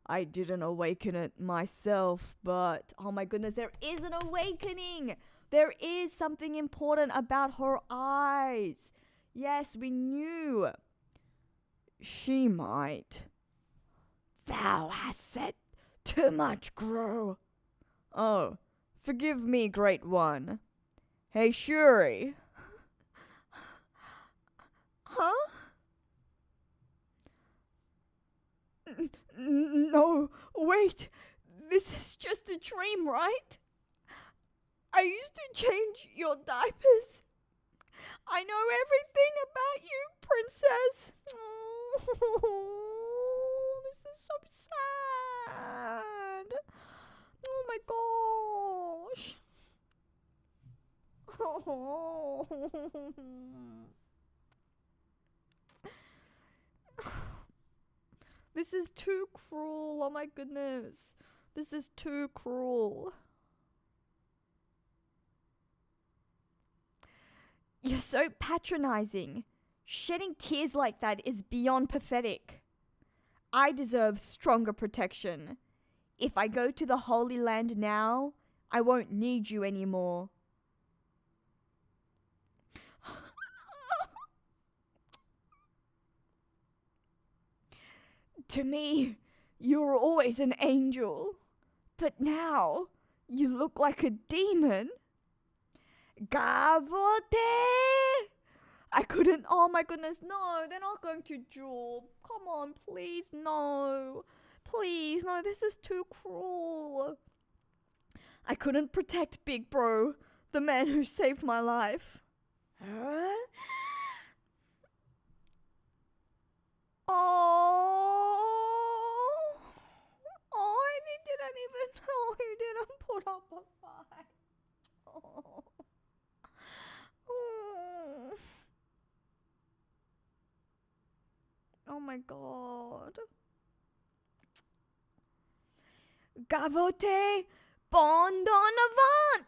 I didn't awaken it myself, but oh my goodness, there is an awakening. There is something important about her eyes. Yes, we knew she might. Thou hast said too much, Grow. Oh, forgive me, Great One. Hey, Shuri. Huh? No, wait. This is just a dream, right? I used to change your diapers. I know everything about you, princess. Oh, this is so sad. Oh my gosh. Oh. This is too cruel. Oh my goodness. This is too cruel. You're so patronizing. Shedding tears like that is beyond pathetic. I deserve stronger protection. If I go to the Holy Land now, I won't need you anymore. To me, you were always an angel. But now, you look like a demon. Gavote! I couldn't. Oh my goodness, no, they're not going to duel. Come on, please, no. Please, no, this is too cruel. I couldn't protect Big Bro, the man who saved my life. Huh? Oh, and he didn't even know he didn't put up a fight. Oh. Oh my god. Gavote, bon don avant.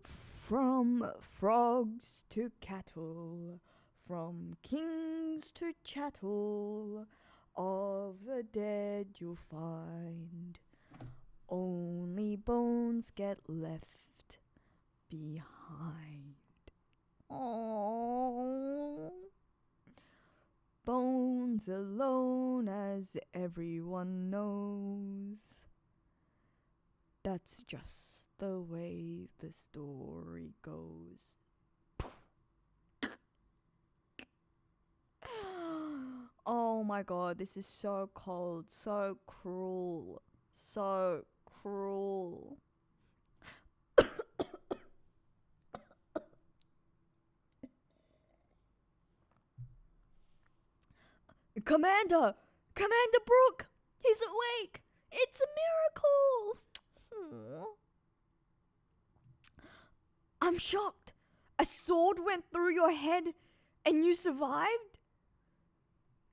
From frogs to cattle, from kings to chattel, of the dead you'll find only bones get left behind. Oh, bones alone, as everyone knows. That's just the way the story goes. Oh my god, this is so cold, so cruel, so cruel. Commander! Commander Brooke! He's awake! It's a miracle! Aww. I'm shocked. A sword went through your head and you survived?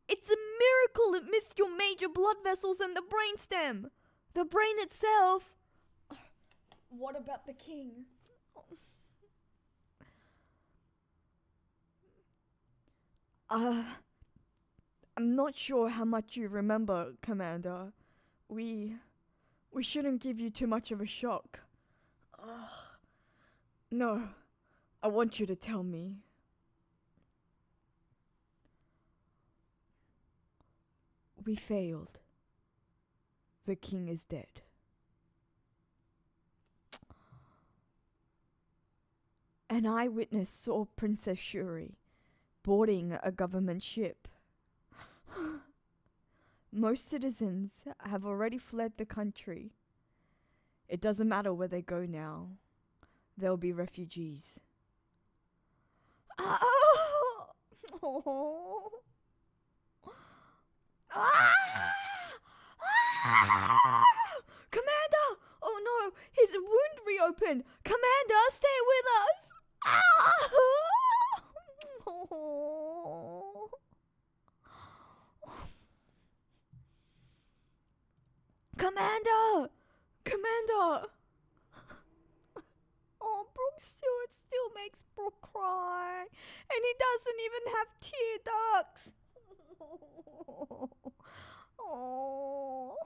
It's a miracle it missed your major blood vessels and the brainstem. The brain itself. What about the king? I'm not sure how much you remember, Commander. We shouldn't give you too much of a shock. No, I want you to tell me. We failed. The king is dead. An eyewitness saw Princess Shuri boarding a government ship. Most citizens have already fled the country. It doesn't matter where they go now. They'll be refugees. Oh. Commander! Oh no, his wound reopened. Commander, stay with us. Oh. makes Brooke cry. And he doesn't even have tear ducts. Oh.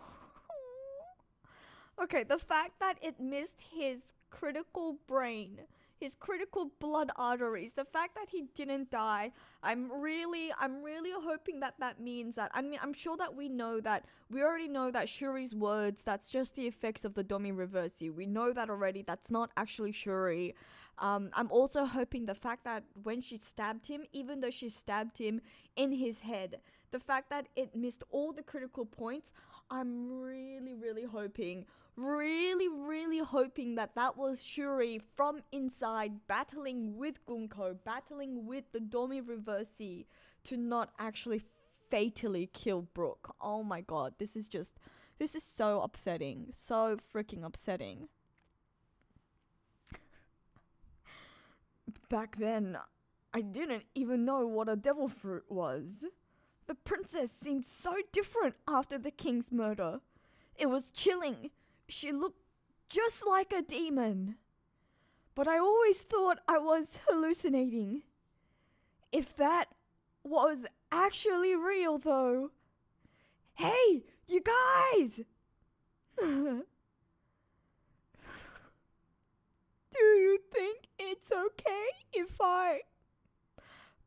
Okay, the fact that it missed his critical brain, his critical blood arteries, the fact that he didn't die, I'm really hoping that means that, I mean, I'm sure that we already know that Shuri's words, that's just the effects of the Domi Reversi. We know that already. That's not actually Shuri. I'm also hoping the fact that when she stabbed him, even though she stabbed him in his head, the fact that it missed all the critical points, I'm really hoping that was Shuri from inside battling with Gunko, battling with the Domi Reversi to not actually fatally kill Brooke. Oh my god, this is so upsetting. So freaking upsetting. Back then, I didn't even know what a devil fruit was. The princess seemed so different after the king's murder. It was chilling. She looked just like a demon. But I always thought I was hallucinating. If that was actually real, though. Hey, you guys! Do you think it's okay if I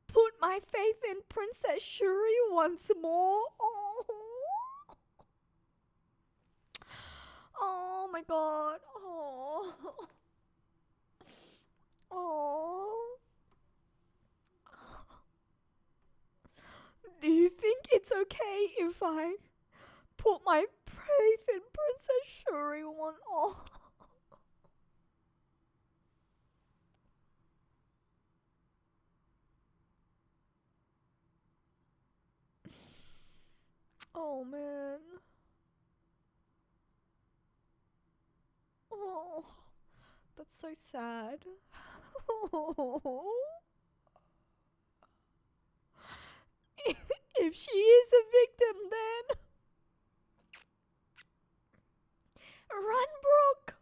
put my faith in Princess Shuri once more? Oh my god. Oh. Do you think it's okay if I put my faith in Princess Shuri once? Oh man. Oh, that's so sad. If she is a victim, then run, Brooke.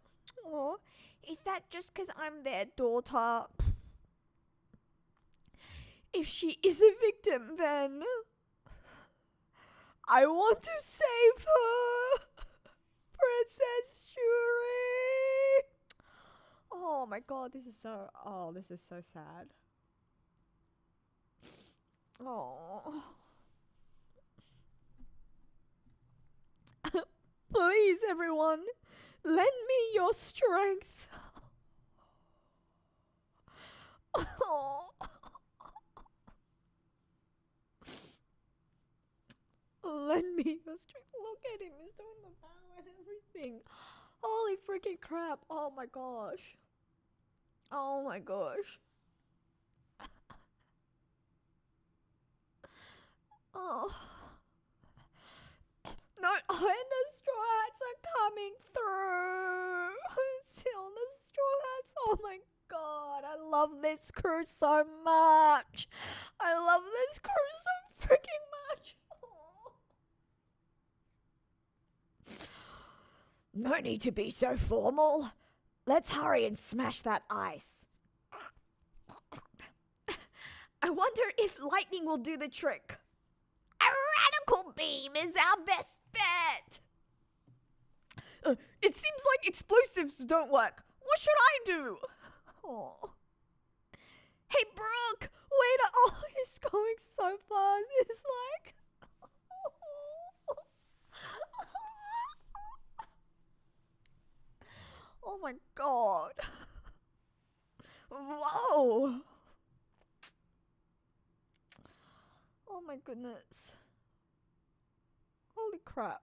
Oh, is that just 'cause I'm their daughter? If she is a victim, then I want to save her. Princess Shuri. Oh my god, this is so sad. Oh. Please, everyone, lend me your strength. Oh. Lend me your strength. Look at him, he's doing the bow and everything. Holy freaking crap. Oh my gosh. Oh my gosh. Oh. No, and the straw hats are coming through. Still the straw hats. Oh my god, I love this crew so much. I love this crew so freaking much. No need to be so formal. Let's hurry and smash that ice. I wonder if lightning will do the trick. A radical beam is our best bet. It seems like explosives don't work. What should I do? Oh. Hey, Brooke, wait. Oh, he's going so fast. It's like... Oh my god. Whoa. Oh my goodness. Holy crap.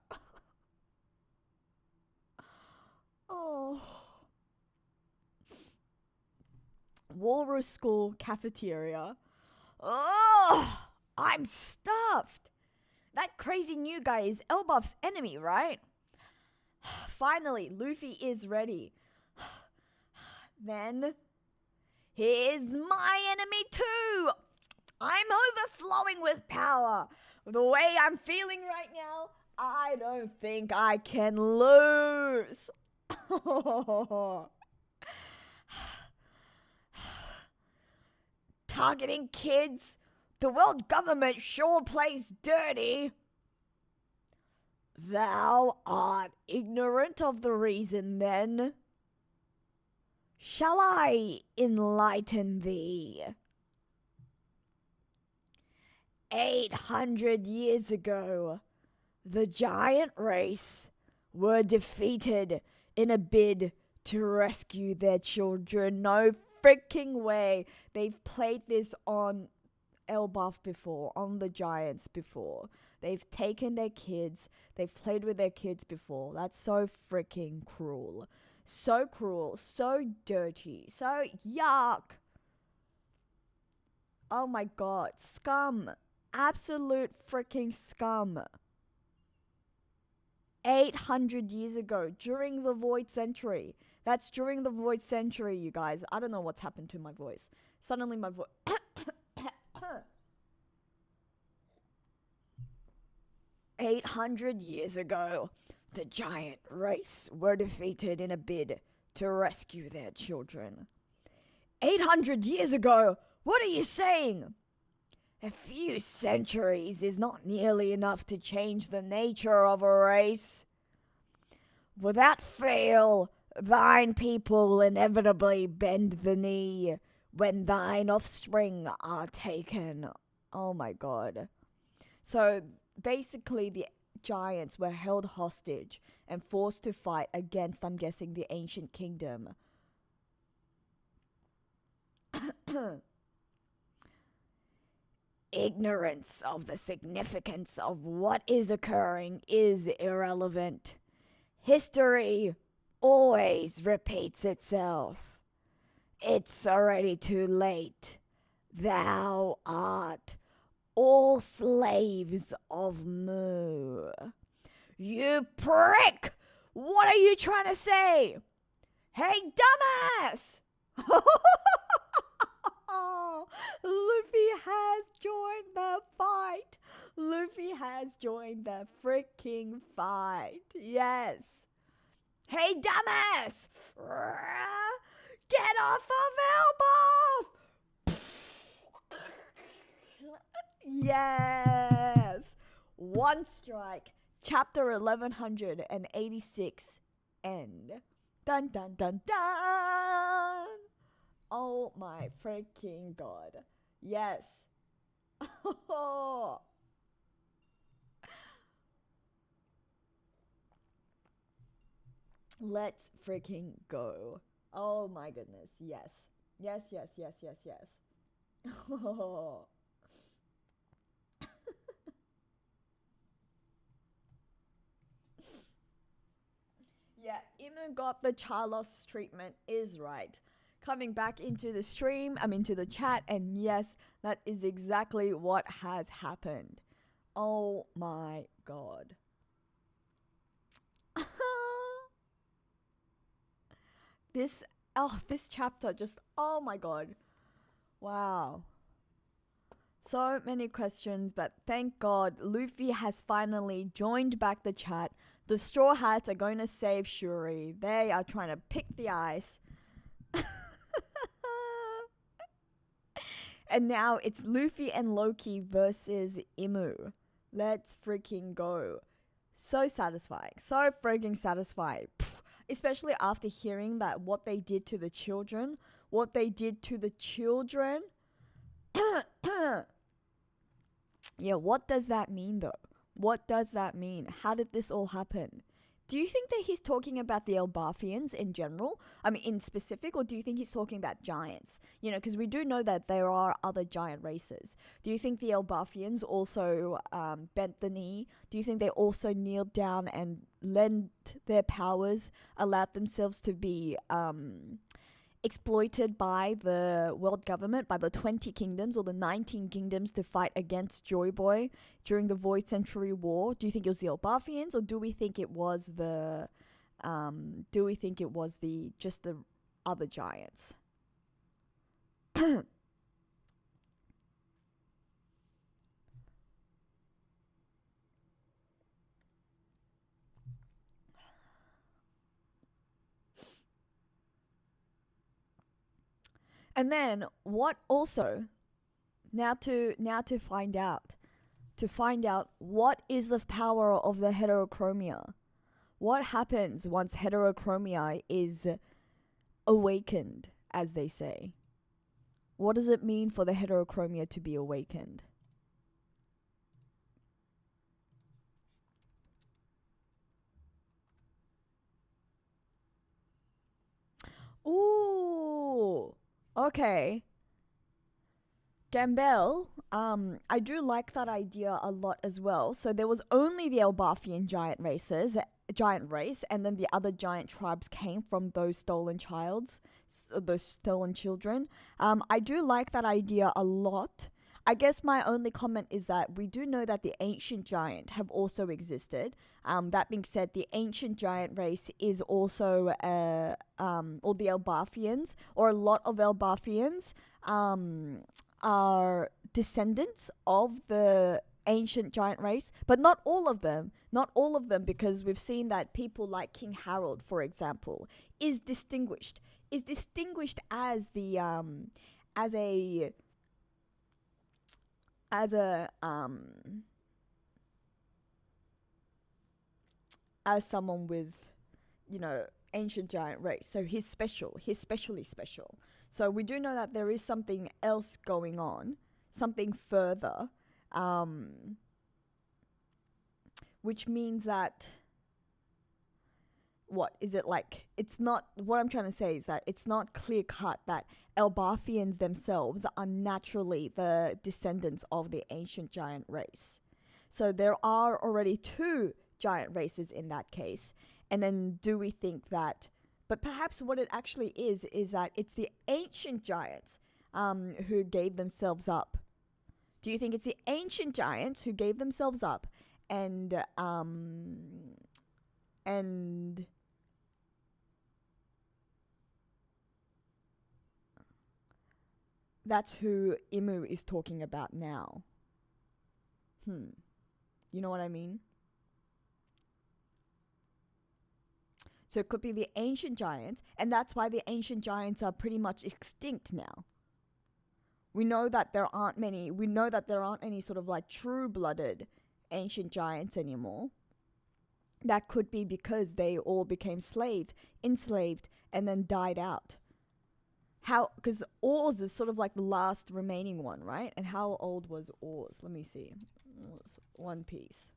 Oh. Walrus School cafeteria. Oh, I'm stuffed. That crazy new guy is Elbaf's enemy, right? Finally, Luffy is ready. Then, here's my enemy too. I'm overflowing with power. The way I'm feeling right now, I don't think I can lose. targeting kids. The world government sure plays dirty. Thou art ignorant of the reason, then. Shall I enlighten thee? 800 years ago, the giant race were defeated in a bid to rescue their children. No freaking way. They've played this on Elbaf before, on the Giants before. They've taken their kids. They've played with their kids before. That's so freaking cruel. So cruel. So dirty. So yuck. Oh my god. Scum. Absolute freaking scum. 800 years ago, during the Void Century. That's during the Void Century, you guys. I don't know what's happened to my voice. Suddenly my voice... 800 years ago, the giant race were defeated in a bid to rescue their children. 800 years ago? What are you saying? A few centuries is not nearly enough to change the nature of a race. Without fail, thine people inevitably bend the knee when thine offspring are taken. Oh my god. So basically the giants were held hostage and forced to fight against, I'm guessing, the ancient kingdom. Ignorance of the significance of what is occurring is irrelevant. History always repeats itself. It's already too late. Thou art all slaves of Mu. You prick! What are you trying to say? Hey, dumbass! Luffy has joined the fight. Luffy has joined the freaking fight. Yes. Hey, dumbass! Get off of Elbow! Yes. One strike. Chapter 1186 end. Dun dun dun dun. Oh my freaking god. Yes. Let's freaking go. Oh my goodness. Yes. Yes, yes, yes, yes, yes. Yeah, Imu got the Charlos treatment is right. Coming back into the stream, into the chat, and yes, that is exactly what has happened. Oh my god. This chapter just, oh my god. Wow. So many questions, but thank god Luffy has finally joined back the chat. The Straw Hats are going to save Shuri. They are trying to pick the ice. And now it's Luffy and Loki versus Imu. Let's freaking go. So satisfying. So freaking satisfying. Pfft. Especially after hearing that what they did to the children. What they did to the children. Yeah, what does that mean though? What does that mean? How did this all happen? Do you think that he's talking about the Elbathians in general? In specific, or do you think he's talking about giants? You know, because we do know that there are other giant races. Do you think the Elbathians also bent the knee? Do you think they also kneeled down and lent their powers, allowed themselves to be exploited by the world government, by the 20 kingdoms or the 19 kingdoms to fight against Joy Boy during the Void Century War? Do you think it was the Elbathians, or do we think it was the just the other giants? And then what also Now to find out. To find out what is the power of the heterochromia. What happens once heterochromia is awakened, as they say? What does it mean for the heterochromia to be awakened? Ooh, okay. Gambel, I do like that idea a lot as well. So there was only the Elbathian giant race, and then the other giant tribes came from those those stolen children. I do like that idea a lot. I guess my only comment is that we do know that the ancient giant have also existed. That being said, the ancient giant race is also, or the Elbathians, or a lot of Elbathians, are descendants of the ancient giant race, but not all of them. Not all of them, because we've seen that people like King Harold, for example, is distinguished as the as someone with, ancient giant race. So he's special. He's specially special. So we do know that there is something else going on, something further, which means that, what I'm trying to say is that it's not clear cut that Elbathians themselves are naturally the descendants of the ancient giant race. So there are already two giant races in that case. And then do we think that, but perhaps what it actually is that it's the ancient giants who gave themselves up. Do you think it's the ancient giants who gave themselves up and that's who Imu is talking about now? You know what I mean? So it could be the ancient giants, and that's why the ancient giants are pretty much extinct now. We know that there aren't any sort of like true-blooded ancient giants anymore. That could be because they all became enslaved, and then died out. Because Oz is sort of like the last remaining one, right? And how old was Oz? Let me see. It was One Piece.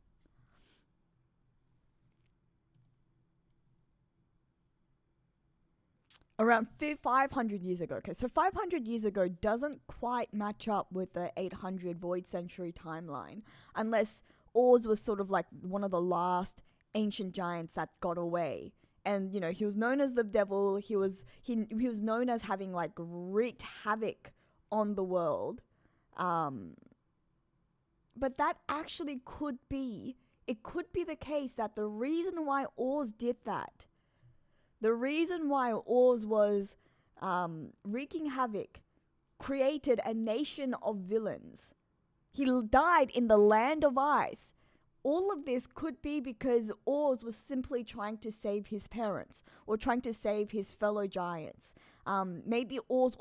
Around 500 years ago. Okay, so 500 years ago doesn't quite match up with the 800 Void Century timeline, unless Oz was sort of like one of the last ancient giants that got away. And, he was known as the devil. He was known as having like wreaked havoc on the world. But that actually could be the case that the reason why Oz did that, the reason why Oz was wreaking havoc, created a nation of villains. He died in the land of ice. All of this could be because Oz was simply trying to save his parents or trying to save his fellow giants. Maybe Oz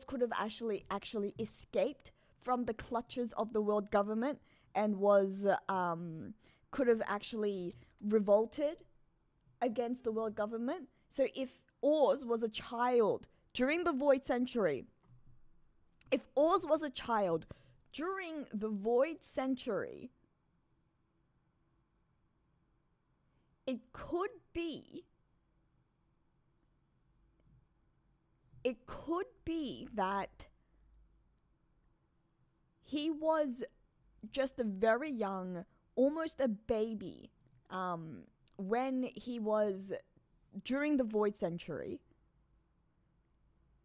could have actually escaped from the clutches of the world government and could have actually revolted against the world government. So if Oz was a child during the Void Century, it could be that he was just a very young, almost a baby, when he was during the Void Century.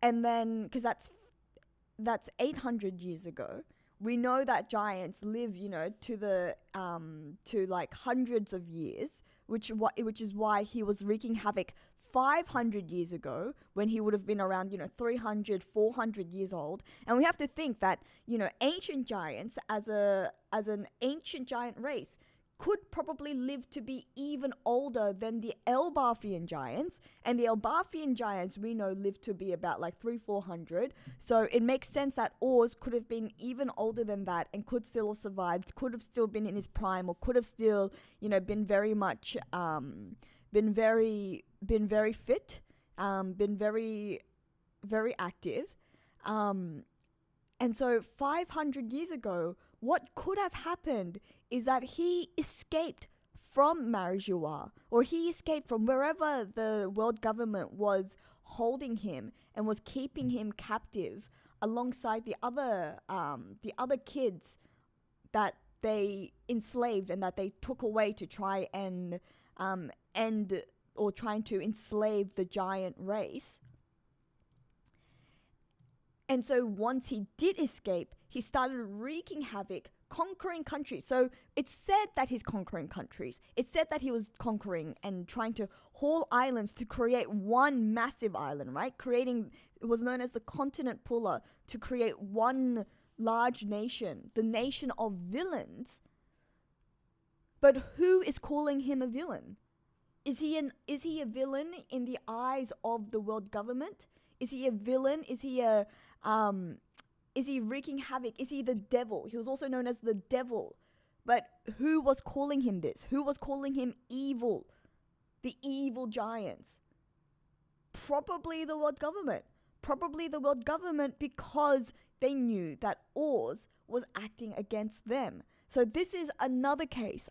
And then, because that's 800 years ago, we know that giants live, to like hundreds of years, which is why he was wreaking havoc 500 years ago, when he would have been around, 300, 400 years old. And we have to think that, ancient giants as an ancient giant race could probably live to be even older than the Elbathian giants. And the Elbathian giants we know lived to be about like 300-400. So it makes sense that Oz could have been even older than that and could still have survived, could have still been in his prime, or could have still, been very much, been very fit, been very, very active. And so 500 years ago, what could have happened is that he escaped from Marijoa, or he escaped from wherever the world government was holding him and was keeping him captive alongside the other kids that they enslaved and that they took away to try and end, or trying to enslave the giant race. And so once he did escape, he started wreaking havoc, conquering countries. So it's said that he's conquering countries. It's said that he was conquering and trying to haul islands to create one massive island, right? It was known as the continent puller, to create one large nation, the nation of villains. But who is calling him a villain? Is he a villain in the eyes of the world government? Is he a villain? Is he wreaking havoc? Is he the devil? He was also known as the devil. But who was calling him this? Who was calling him evil? The evil giants. Probably the world government. Probably the world government, because they knew that Oz was acting against them. So this is another case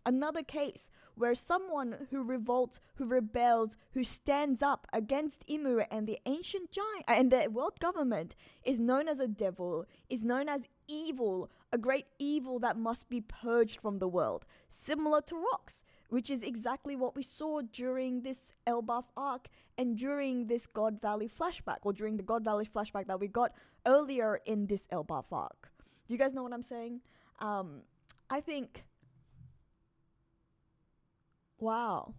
where someone who revolts, who rebels, who stands up against Imu and the ancient giant and the world government is known as a devil, is known as evil, a great evil that must be purged from the world, similar to rocks, which is exactly what we saw during this Elbaf arc and during this God Valley flashback, or during the God Valley flashback that we got earlier in this Elbaf arc. You guys know what I'm saying? I think, wow.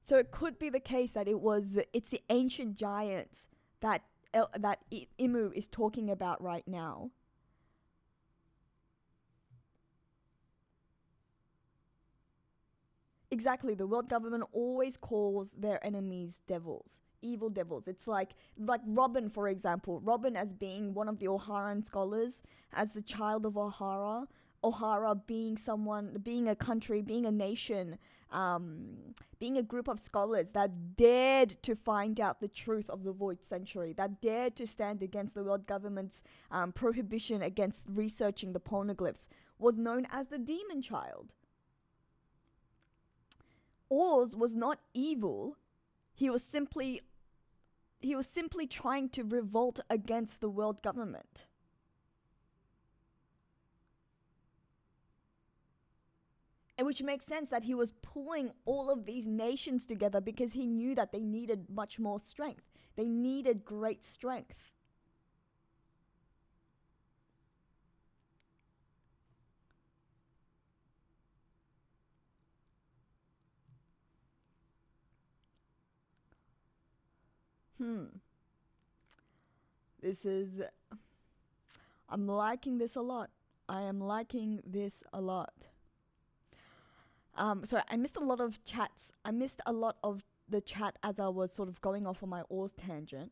So it could be the case that it's the ancient giants that Imu is talking about right now. Exactly, the world government always calls their enemies devils. Evil devils. It's like Robin, for example. Robin as being one of the Oharan scholars, as the child of Ohara. Ohara being a country, being a nation, being a group of scholars that dared to find out the truth of the Void Century, that dared to stand against the world government's prohibition against researching the poneglyphs, was known as the Demon Child. Oz was not evil. He was simply trying to revolt against the world government. And which makes sense that he was pulling all of these nations together because he knew that they needed much more strength. They needed great strength. I'm liking this a lot. I am liking this a lot. Sorry, I missed a lot of chats. I missed a lot of the chat as I was sort of going off on my Oz tangent.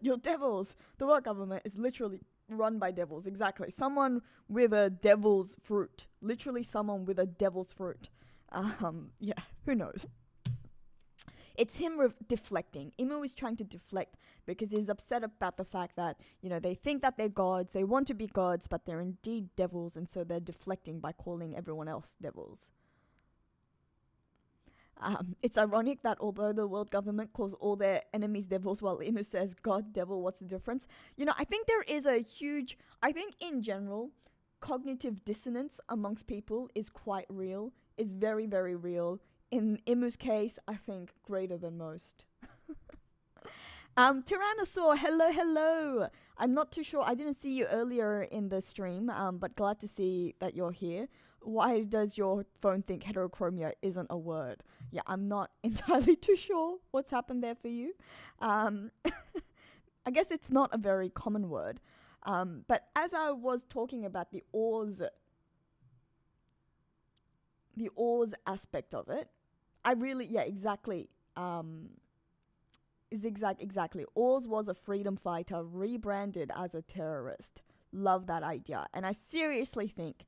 Your devils. The world government is literally run by devils. Exactly. Someone with a devil's fruit. Literally someone with a devil's fruit. Yeah, who knows? It's him deflecting. Imu is trying to deflect because he's upset about the fact that, they think that they're gods, they want to be gods, but they're indeed devils, and so they're deflecting by calling everyone else devils. It's ironic that although the world government calls all their enemies devils, while Imu says, God, devil, what's the difference? I think there is I think in general, cognitive dissonance amongst people is quite real, is very, very real. In Imu's case, I think greater than most. Tyrannosaur, hello. I'm not too sure. I didn't see you earlier in the stream, but glad to see that you're here. Why does your phone think heterochromia isn't a word? Yeah, I'm not entirely too sure what's happened there for you. I guess it's not a very common word. But as I was talking about the Oz aspect of it, I really, yeah, exactly. Exactly. Oz was a freedom fighter rebranded as a terrorist. Love that idea, and I seriously think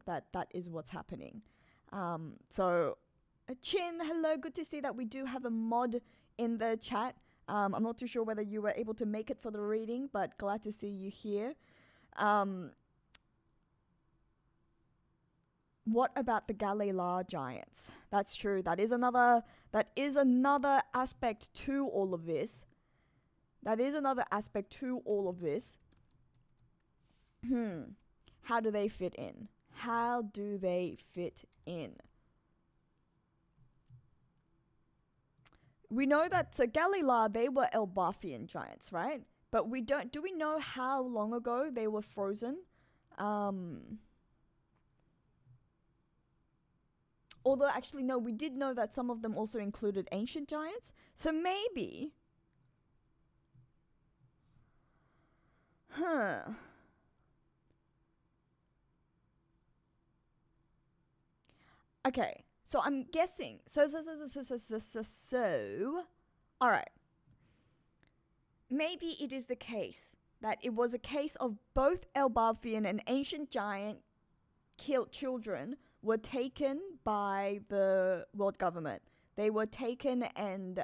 that that is what's happening. So, Chin, hello. Good to see that we do have a mod in the chat. I'm not too sure whether you were able to make it for the reading, but glad to see you here. What about the Galilee giants? That's true. That is another aspect to all of this. How do they fit in? We know that Galilee, they were Elbathian giants, right? But do we know how long ago they were frozen? Although, actually, no, we did know that some of them also included ancient giants. So maybe... Okay, so I'm guessing. All right. Maybe it is the case that it was a case of both Elbathian and ancient giant killed children were taken by the world government. They were taken and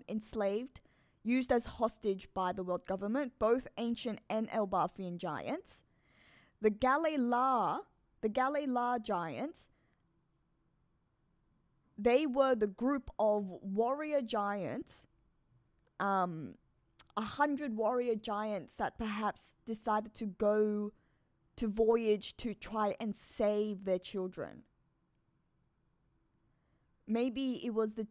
enslaved, used as hostage by the world government, both ancient and Elbathian giants. The Galilee giants, they were the group of warrior giants, 100 warrior giants that perhaps decided to go to voyage to try and save their children. Maybe it was the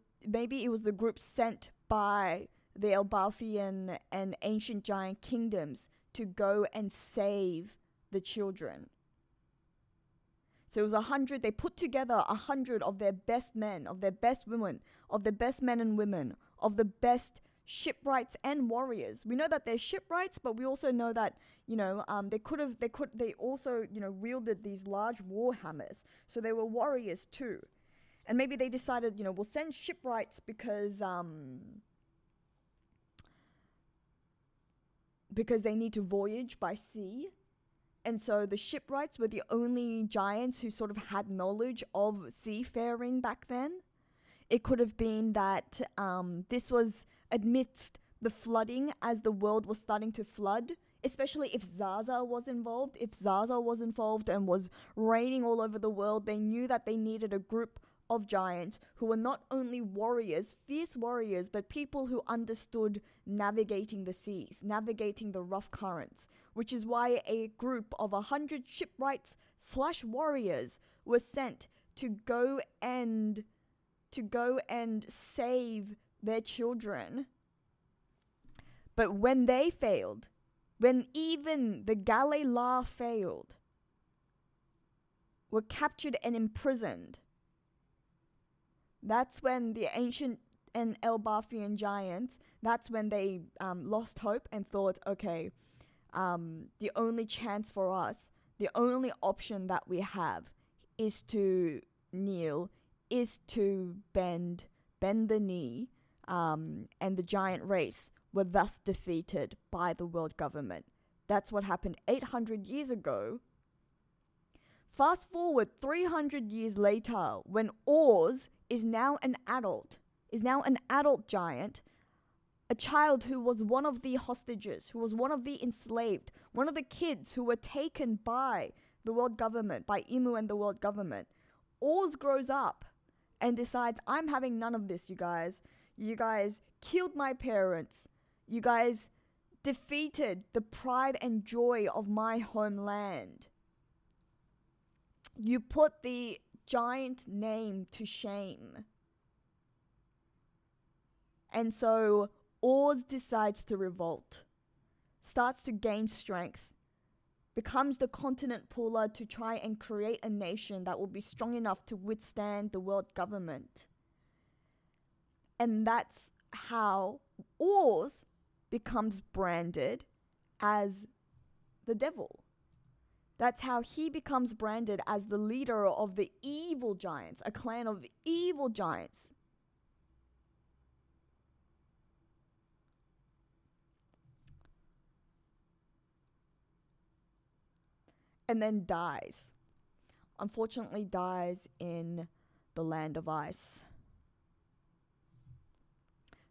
group sent by the Elbathian and ancient giant kingdoms to go and save the children. So it was 100. They put together 100 of their best men, of their best women, of the best men and women, of the best shipwrights and warriors. We know that they're shipwrights, but we also know that, they also, wielded these large war hammers. So they were warriors too. And maybe they decided, we'll send shipwrights because they need to voyage by sea. And so the shipwrights were the only giants who sort of had knowledge of seafaring back then. It could have been that this was amidst the flooding as the world was starting to flood, especially if Zaza was involved. If Zaza was involved and was raining all over the world, they knew that they needed a group of giants who were not only warriors, fierce warriors, but people who understood navigating the seas, navigating the rough currents, which is why a group of 100 shipwrights / warriors were sent to go and save their children. But when they failed, when even the Galilee failed, were captured and imprisoned, that's when the ancient and Elbathian giants, that's when they lost hope and thought, okay, the only chance for us, the only option that we have is to kneel, is to bend the knee, and the giant race were thus defeated by the world government. That's what happened 800 years ago. Fast forward 300 years later, when Oz is now an adult giant, a child who was one of the hostages, who was one of the enslaved, one of the kids who were taken by the world government, by Imu and the world government. Oz grows up and decides, I'm having none of this, you guys. You guys killed my parents. You guys defeated the pride and joy of my homeland. You put the giant name to shame. And so Oz decides to revolt, starts to gain strength, becomes the continent puller to try and create a nation that will be strong enough to withstand the world government. And that's how Oz becomes branded as the devil. That's how he becomes branded as the leader of the evil giants, a clan of evil giants. And then dies. Unfortunately, dies in the land of ice.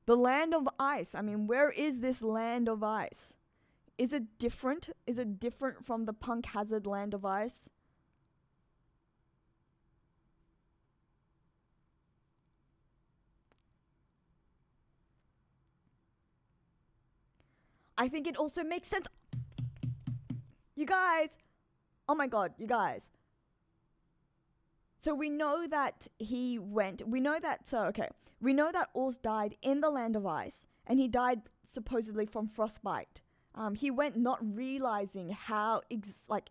The land of ice. I mean, where is this land of ice? Is it different? Is it different from the Punk Hazard land of ice? I think it also makes sense. You guys. Oh my god, you guys. So we know that we know that Oz died in the land of ice, and he died supposedly from frostbite. He went not realizing how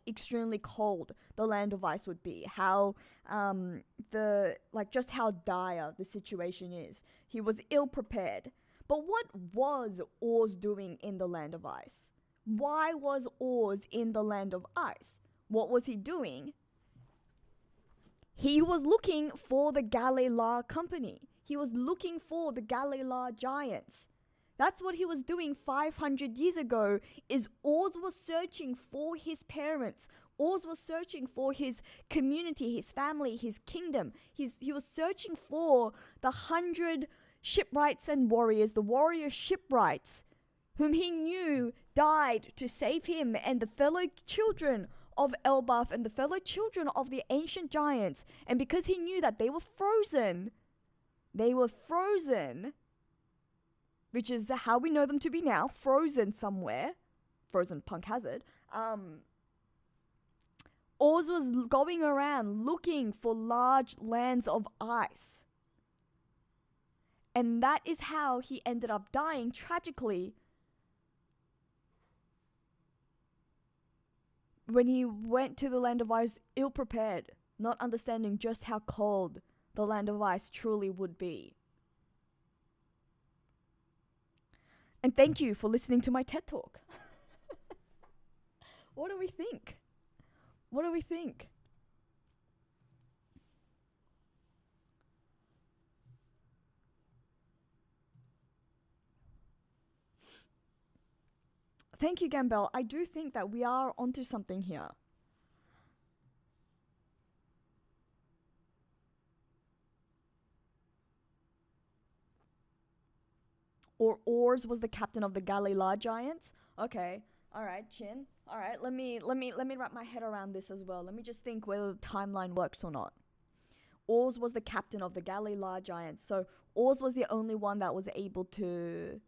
extremely cold the land of ice would be, how just how dire the situation is. He was ill prepared. But what was Oz doing in the land of ice? Why was Oz in the land of ice? What was he doing? He was looking for the Galila company. He was looking for the Galila giants. That's what he was doing 500 years ago. Oz was searching for his parents. Oz was searching for his community, his family, his kingdom. He was searching for the 100 shipwrights and warriors, the warrior shipwrights, whom he knew died to save him and the fellow children of Elbaf and the fellow children of the ancient giants. And because he knew that they were frozen, which is how we know them to be now, frozen somewhere, frozen Punk Hazard, Oz was going around looking for large lands of ice. And that is how he ended up dying tragically when he went to the land of ice ill-prepared, not understanding just how cold the land of ice truly would be. And thank you for listening to my TED Talk. What do we think? What do we think? Thank you, Gambel. I do think that we are onto something here. Or Oz was the captain of the Galila giants. Okay, all right, Chin. All right, let me wrap my head around this as well. Let me just think whether the timeline works or not. Oz was the captain of the Galila giants, so Oz was the only one that was able to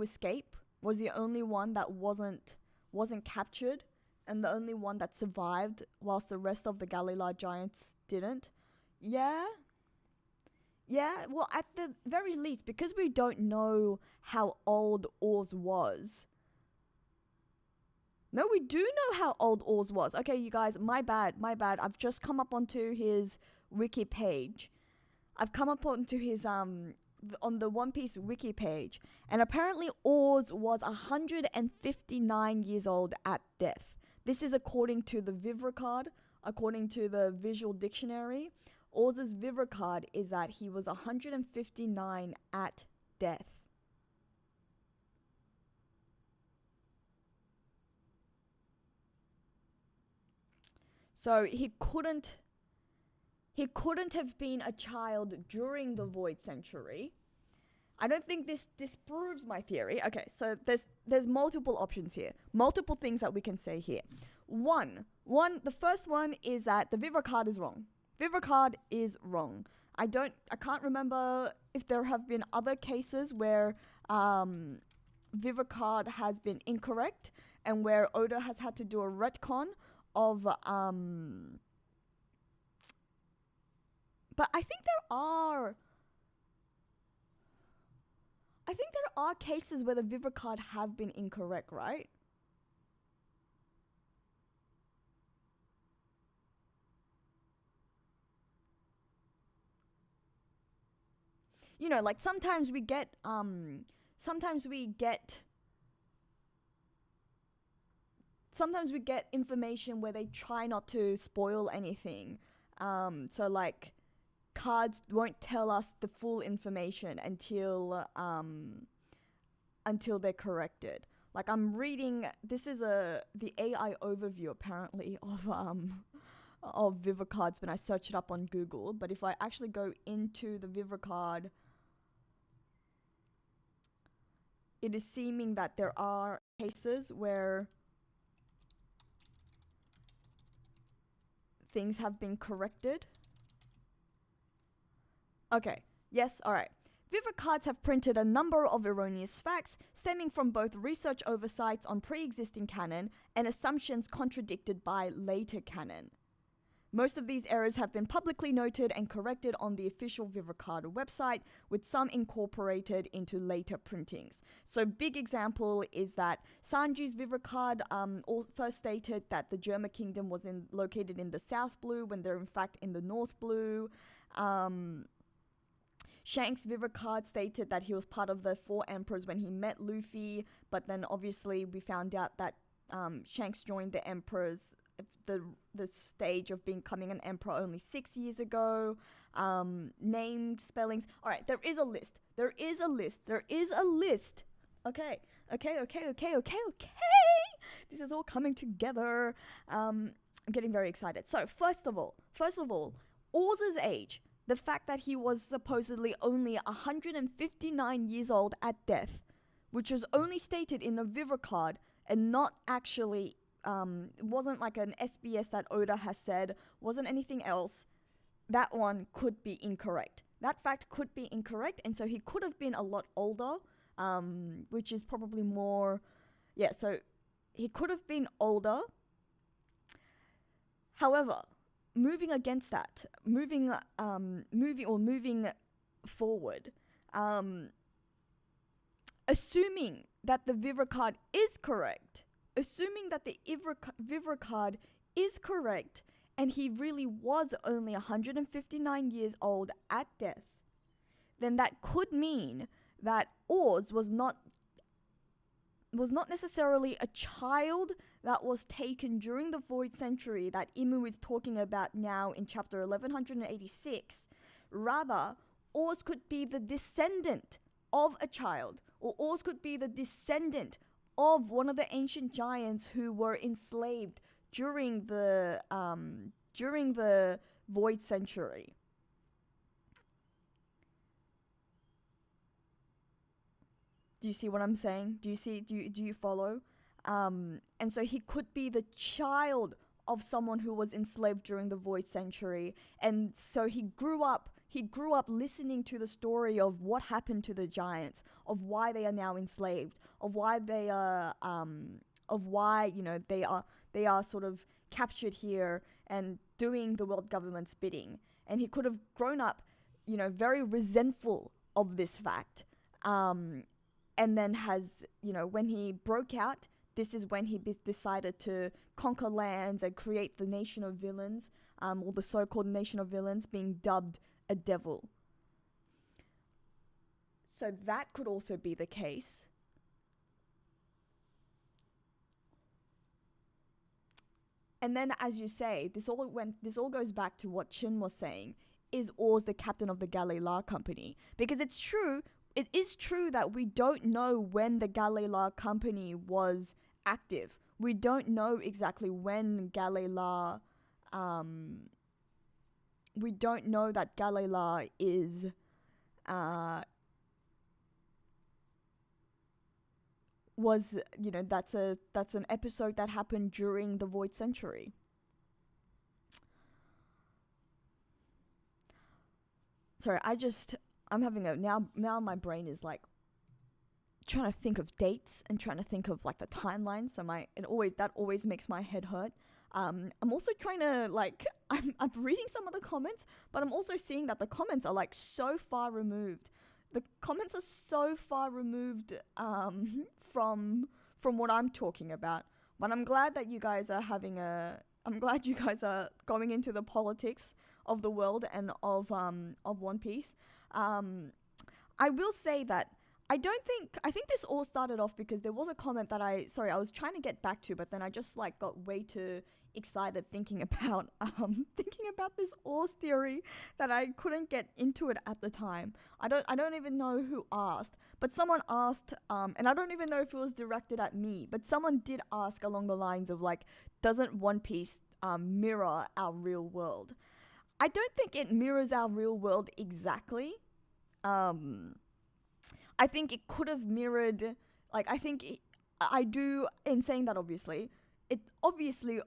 escape. Was the only one that wasn't captured, and the only one that survived, whilst the rest of the Galila giants didn't. Yeah, well, at the very least, because we don't know how old Oz was. No, we do know how old Oz was. Okay, you guys, my bad. I've just come up onto his wiki page. I've come up onto his, on the One Piece wiki page, and apparently Oz was 159 years old at death. This is according to the Vivre card, according to the visual dictionary. Oz's Vivre card is that he was 159 at death. So he couldn't have been a child during the Void Century. I don't think this disproves my theory. Okay, so there's multiple options here. Multiple things that we can say here. The first one is that the Vivre card is wrong. Vivre card is wrong. I can't remember if there have been other cases where Vivre card has been incorrect and where Oda has had to do a retcon of but I think there are cases where the Vivre card have been incorrect, right? like sometimes we get sometimes we get information where they try not to spoil anything. So like cards won't tell us the full information until they're corrected. Like I'm reading, this is the AI overview apparently of Vivicards when I search it up on Google. But if I actually go into the Vivicard, it is seeming that there are cases where things have been corrected. Okay, yes, alright. Vivicards have printed a number of erroneous facts stemming from both research oversights on pre-existing canon and assumptions contradicted by later canon. Most of these errors have been publicly noted and corrected on the official Vivicard website, with some incorporated into later printings. So big example is that Sanji's Vivicard first stated that the German kingdom was located in the South Blue when they're in fact in the North Blue. Shanks' Vivicard stated that he was part of the Four Emperors when he met Luffy, but then obviously we found out that Shanks joined the Emperors, the stage of becoming an emperor, only 6 years ago. Name spellings. All right, there is a list. Okay. This is all coming together. I'm getting very excited. So first of all, Orz's age. The fact that he was supposedly only 159 years old at death, which was only stated in a Vivicard and not actually, wasn't like an SBS that Oda has said, wasn't anything else. That one could be incorrect. That fact could be incorrect, and so he could have been a lot older, which is probably more, yeah, so he could have been older. However, moving against that, moving forward, assuming that the Vivicard is correct, and he really was only 159 years old at death, then that could mean that Orz was not necessarily a child that was taken during the Void Century that Imu is talking about now in chapter 1186. Rather, Orz could be the descendant of a child, or Orz could be the descendant of one of the ancient giants who were enslaved during the Void Century. Do you see what I'm saying? Do you follow? And so he could be the child of someone who was enslaved during the Void Century, and so he grew up listening to the story of what happened to the giants, of why they are now enslaved, of why they are they are sort of captured here and doing the world government's bidding. And he could have grown up, very resentful of this fact. And then has, when he broke out, this is when he decided to conquer lands and create the nation of villains, or the so-called nation of villains, being dubbed a devil. So that could also be the case. And then, as you say, this all goes back to what Chin was saying. Is Orz the captain of the Galley-La Company? Because it is true that we don't know when the Galley-La Company was active. We don't know exactly when Galley-La, we don't know that Galley-La is, that's an episode that happened during the Void Century. Sorry, I'm having now my brain is like trying to think of dates and trying to think of like the timeline. So that always makes my head hurt. I'm also trying to I'm reading some of the comments, but I'm also seeing that the comments are like so far removed. The comments are so far removed from what I'm talking about. But I'm glad that you guys are going into the politics of the world and of One Piece. I will say that I think this all started off because there was a comment that I was trying to get back to, but then I just like got way too excited thinking about this Oz theory that I couldn't get into it at the time. I don't even know who asked, but someone asked, and I don't even know if it was directed at me, but someone did ask along the lines of like, doesn't One Piece mirror our real world? I don't think it mirrors our real world exactly. I think it could have mirrored, like, I do, in saying that obviously,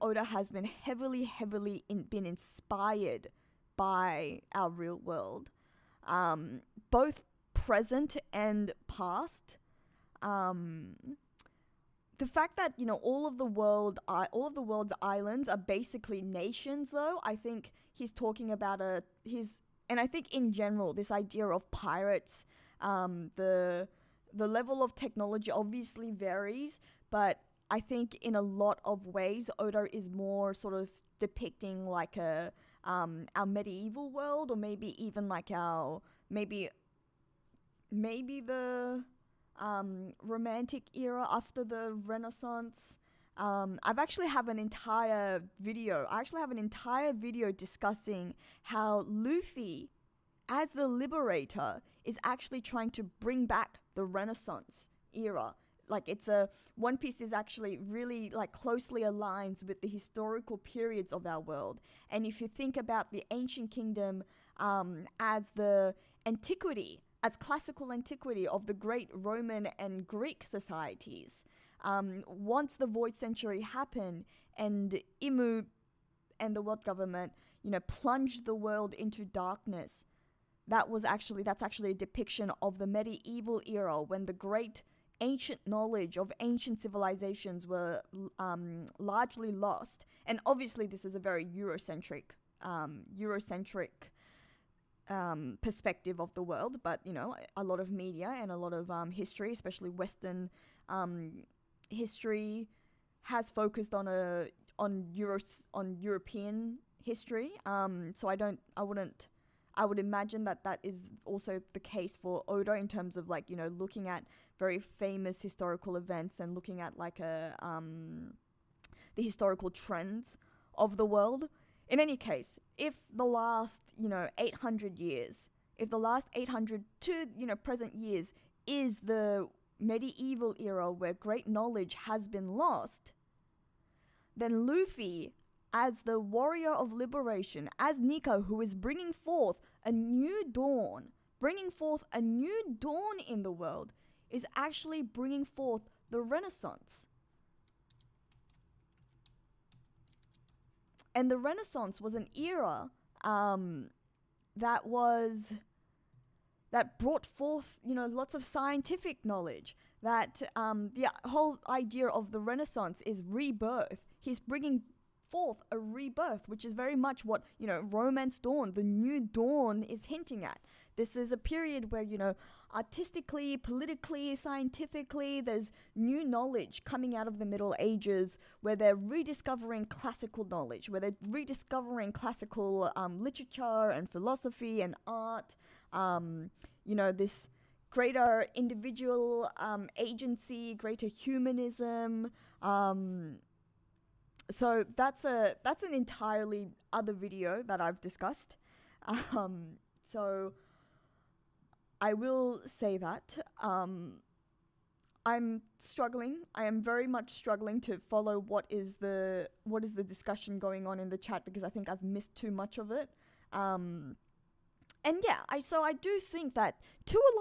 Oda has been heavily been inspired by our real world, both present and past. The fact that, you know, all of the world's islands are basically nations, though, I think he's talking about and I think in general, this idea of pirates, the level of technology obviously varies, but I think in a lot of ways, Oda is more sort of depicting like our medieval world, or maybe even like maybe the romantic era after the Renaissance. I actually have an entire video discussing how Luffy, as the liberator, is actually trying to bring back the Renaissance era. Like, One Piece is actually really like closely aligns with the historical periods of our world. And if you think about the ancient kingdom as the antiquity, as classical antiquity of the great Roman and Greek societies, once the Void Century happened and Imu and the world government, you know, plunged the world into darkness, that's actually a depiction of the medieval era, when the great ancient knowledge of ancient civilizations were largely lost. And obviously this is a very Eurocentric perspective of the world, but, you know, a lot of media and a lot of history, especially Western history, has focused on European history. So I would imagine that is also the case for Oda, in terms of, like, you know, looking at very famous historical events and looking at like the historical trends of the world. In any case, if the last, you know, 800 years, if the last 800 to, you know, present years is the medieval era where great knowledge has been lost, then Luffy, as the warrior of liberation, as Nico, who is bringing forth a new dawn in the world, is actually bringing forth the Renaissance. And the Renaissance was an era that brought forth, you know, lots of scientific knowledge. That the whole idea of the Renaissance is rebirth. He's bringing forth a rebirth, which is very much what, you know, Romance Dawn, the new dawn, is hinting at. This is a period where, you know, artistically, politically, scientifically, there's new knowledge coming out of the Middle Ages, where they're rediscovering classical knowledge, where they're rediscovering classical literature and philosophy and art. You know, this greater individual agency, greater humanism. So that's an entirely other video that I've discussed. So I will say that I'm struggling. I am very much struggling to follow what is the discussion going on in the chat, because I think I've missed too much of it. And yeah, I do think that to a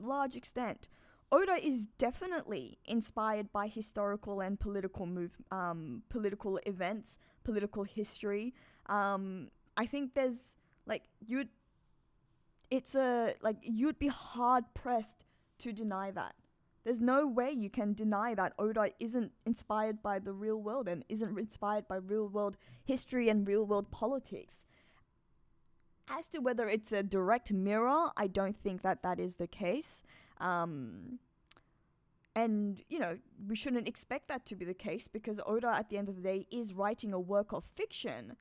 large extent, Oda is definitely inspired by historical and political events, political history. I think there's you'd be hard pressed to deny that. There's no way you can deny that Oda isn't inspired by the real world and isn't inspired by real world history and real world politics. As to whether it's a direct mirror, I don't think that is the case. And, you know, we shouldn't expect that to be the case, because Oda, at the end of the day, is writing a work of fiction.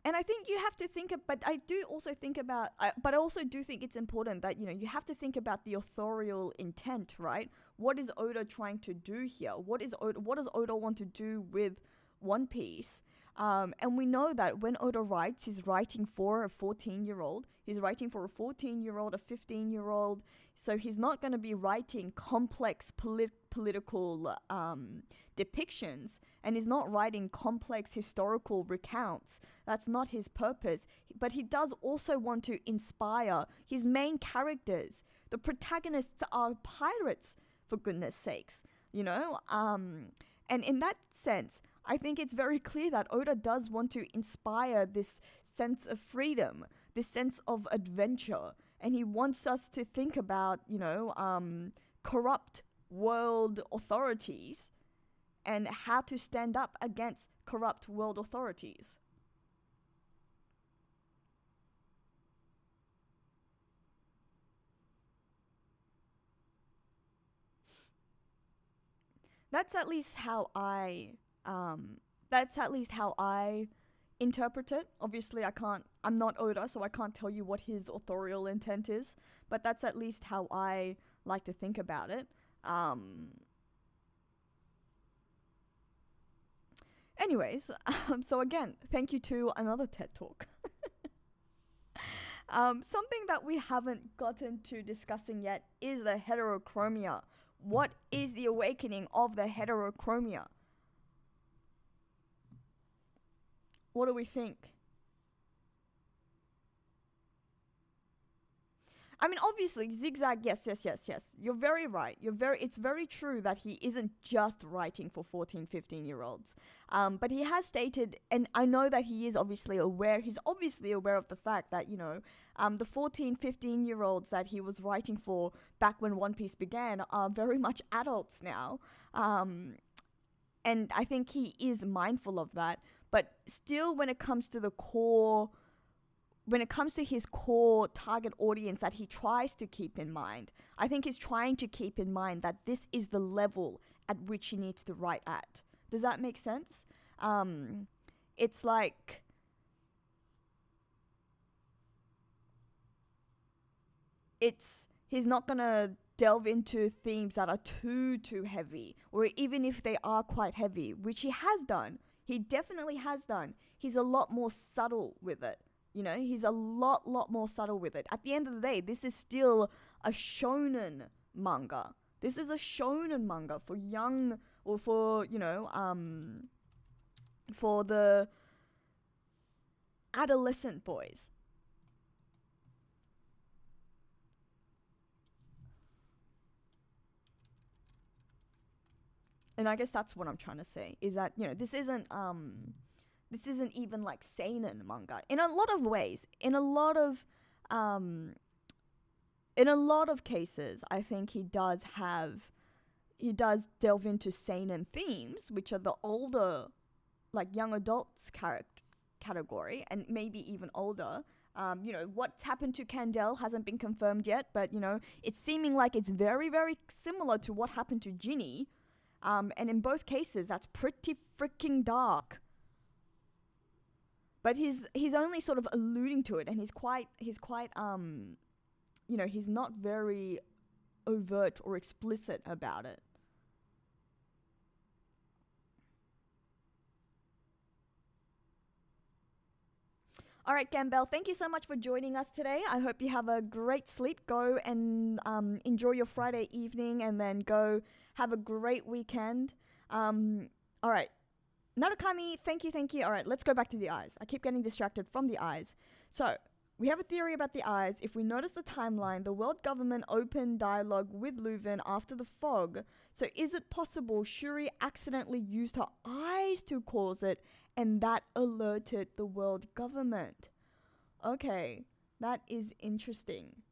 And I think you have to think of, but I do also think about, but I also do think it's important that, you have to think about the authorial intent, right? What is Oda trying to do here? What does Oda want to do with One Piece? And we know that when Oda writes, he's writing for a 14-year-old. He's writing for a 14-year-old, a 15-year-old. So he's not going to be writing complex political depictions, and he's not writing complex historical recounts. That's not his purpose. But he does also want to inspire his main characters. The protagonists are pirates, for goodness sakes, And in that sense, I think it's very clear that Oda does want to inspire this sense of freedom, this sense of adventure. And he wants us to think about, corrupt world authorities and how to stand up against corrupt world authorities. That's at least how I interpret it. Obviously, I'm not Oda, so I can't tell you what his authorial intent is, but that's at least how I like to think about it. Anyways, so again, thank you to another TED Talk. Something that we haven't gotten to discussing yet is the heterochromia. What is the awakening of the heterochromia? What do we think? I mean, obviously, Zigzag, yes. You're very right. It's very true that he isn't just writing for 14, 15-year-olds. But he has stated, and I know that he's obviously aware of the fact that, the 14, 15-year-olds that he was writing for back when One Piece began are very much adults now. And I think he is mindful of that. But still, when it comes to his core target audience that he tries to keep in mind, I think he's trying to keep in mind that this is the level at which he needs to write at. Does that make sense? It's like, he's not gonna delve into themes that are too heavy, or even if they are quite heavy, which he has done. He definitely has done. He's a lot more subtle with it. He's a lot more subtle with it. At the end of the day, this is still a shonen manga. This is a shonen manga for young, or for, for the adolescent boys. And I guess that's what I'm trying to say, is that, this isn't even like seinen manga in a lot of ways. In a lot of cases, I think he does delve into seinen themes, which are the older, like young adults category, and maybe even older. What's happened to Candel hasn't been confirmed yet, but it's seeming like it's very, very similar to what happened to Ginny. And in both cases, that's pretty freaking dark. But he's only sort of alluding to it, and he's quite he's not very overt or explicit about it. All right, Gambel, thank you so much for joining us today. I hope you have a great sleep. Go and enjoy your Friday evening, and then go have a great weekend. All right. Narukami, thank you. All right, let's go back to the eyes. I keep getting distracted from the eyes. So, we have a theory about the eyes. If we notice the timeline, the world government opened dialogue with Leuven after the fog. So, is it possible Shuri accidentally used her eyes to cause it, and that alerted the world government? Okay, that is interesting.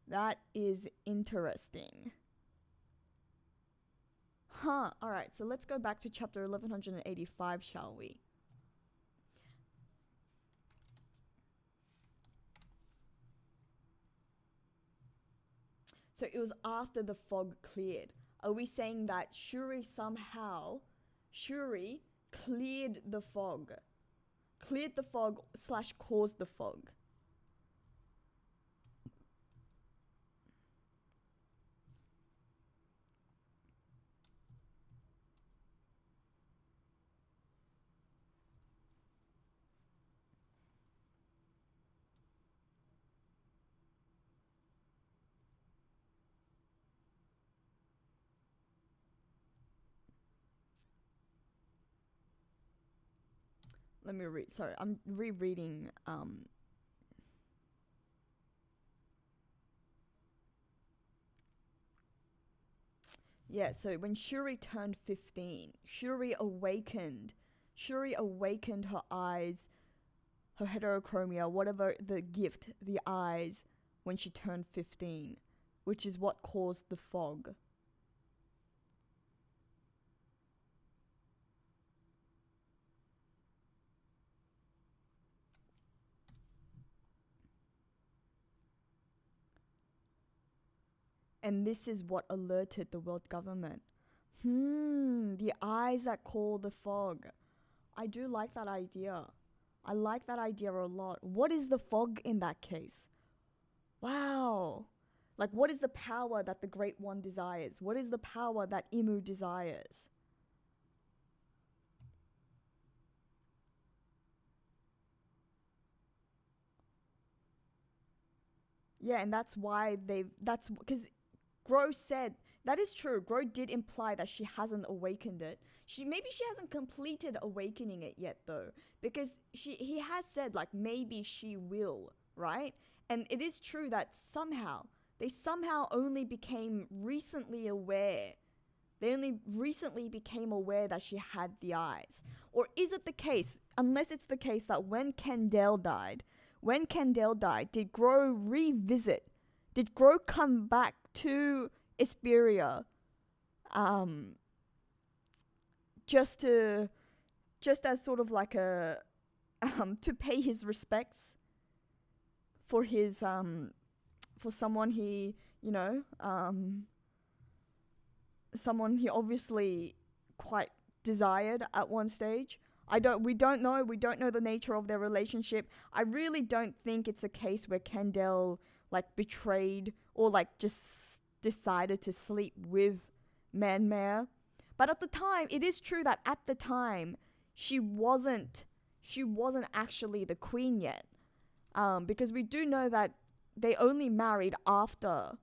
That is interesting. Alright, so let's go back to chapter 1185, shall we? So it was after the fog cleared. Are we saying that Shuri cleared the fog cleared the fog / caused the fog. Let me read. Sorry, I'm rereading. Yeah, so when Shuri turned 15, Shuri awakened her eyes, her heterochromia, whatever the gift, the eyes, when she turned 15, which is what caused the fog. And this is what alerted the world government. The eyes that call the fog. I do like that idea. I like that idea a lot. What is the fog in that case? Wow. Like, what is the power that the Great One desires? What is the power that Imu desires? Yeah, and that's why that's because Gro said, that is true. Gro did imply that she hasn't awakened it. Maybe she hasn't completed awakening it yet though, because he has said like maybe she will, right? And it is true that they somehow only became recently aware. They only recently became aware that she had the eyes. Or is it the case, unless it's the case that when Kendall died, did Gro revisit? Did Gro come back to Esperia just as sort of like a to pay his respects for his for someone he, someone he obviously quite desired at one stage. We don't know the nature of their relationship. I really don't think it's a case where Kendall like betrayed or like just decided to sleep with Manmare. But at the time, it is true that at the time she wasn't actually the queen yet. Because we do know that they only married after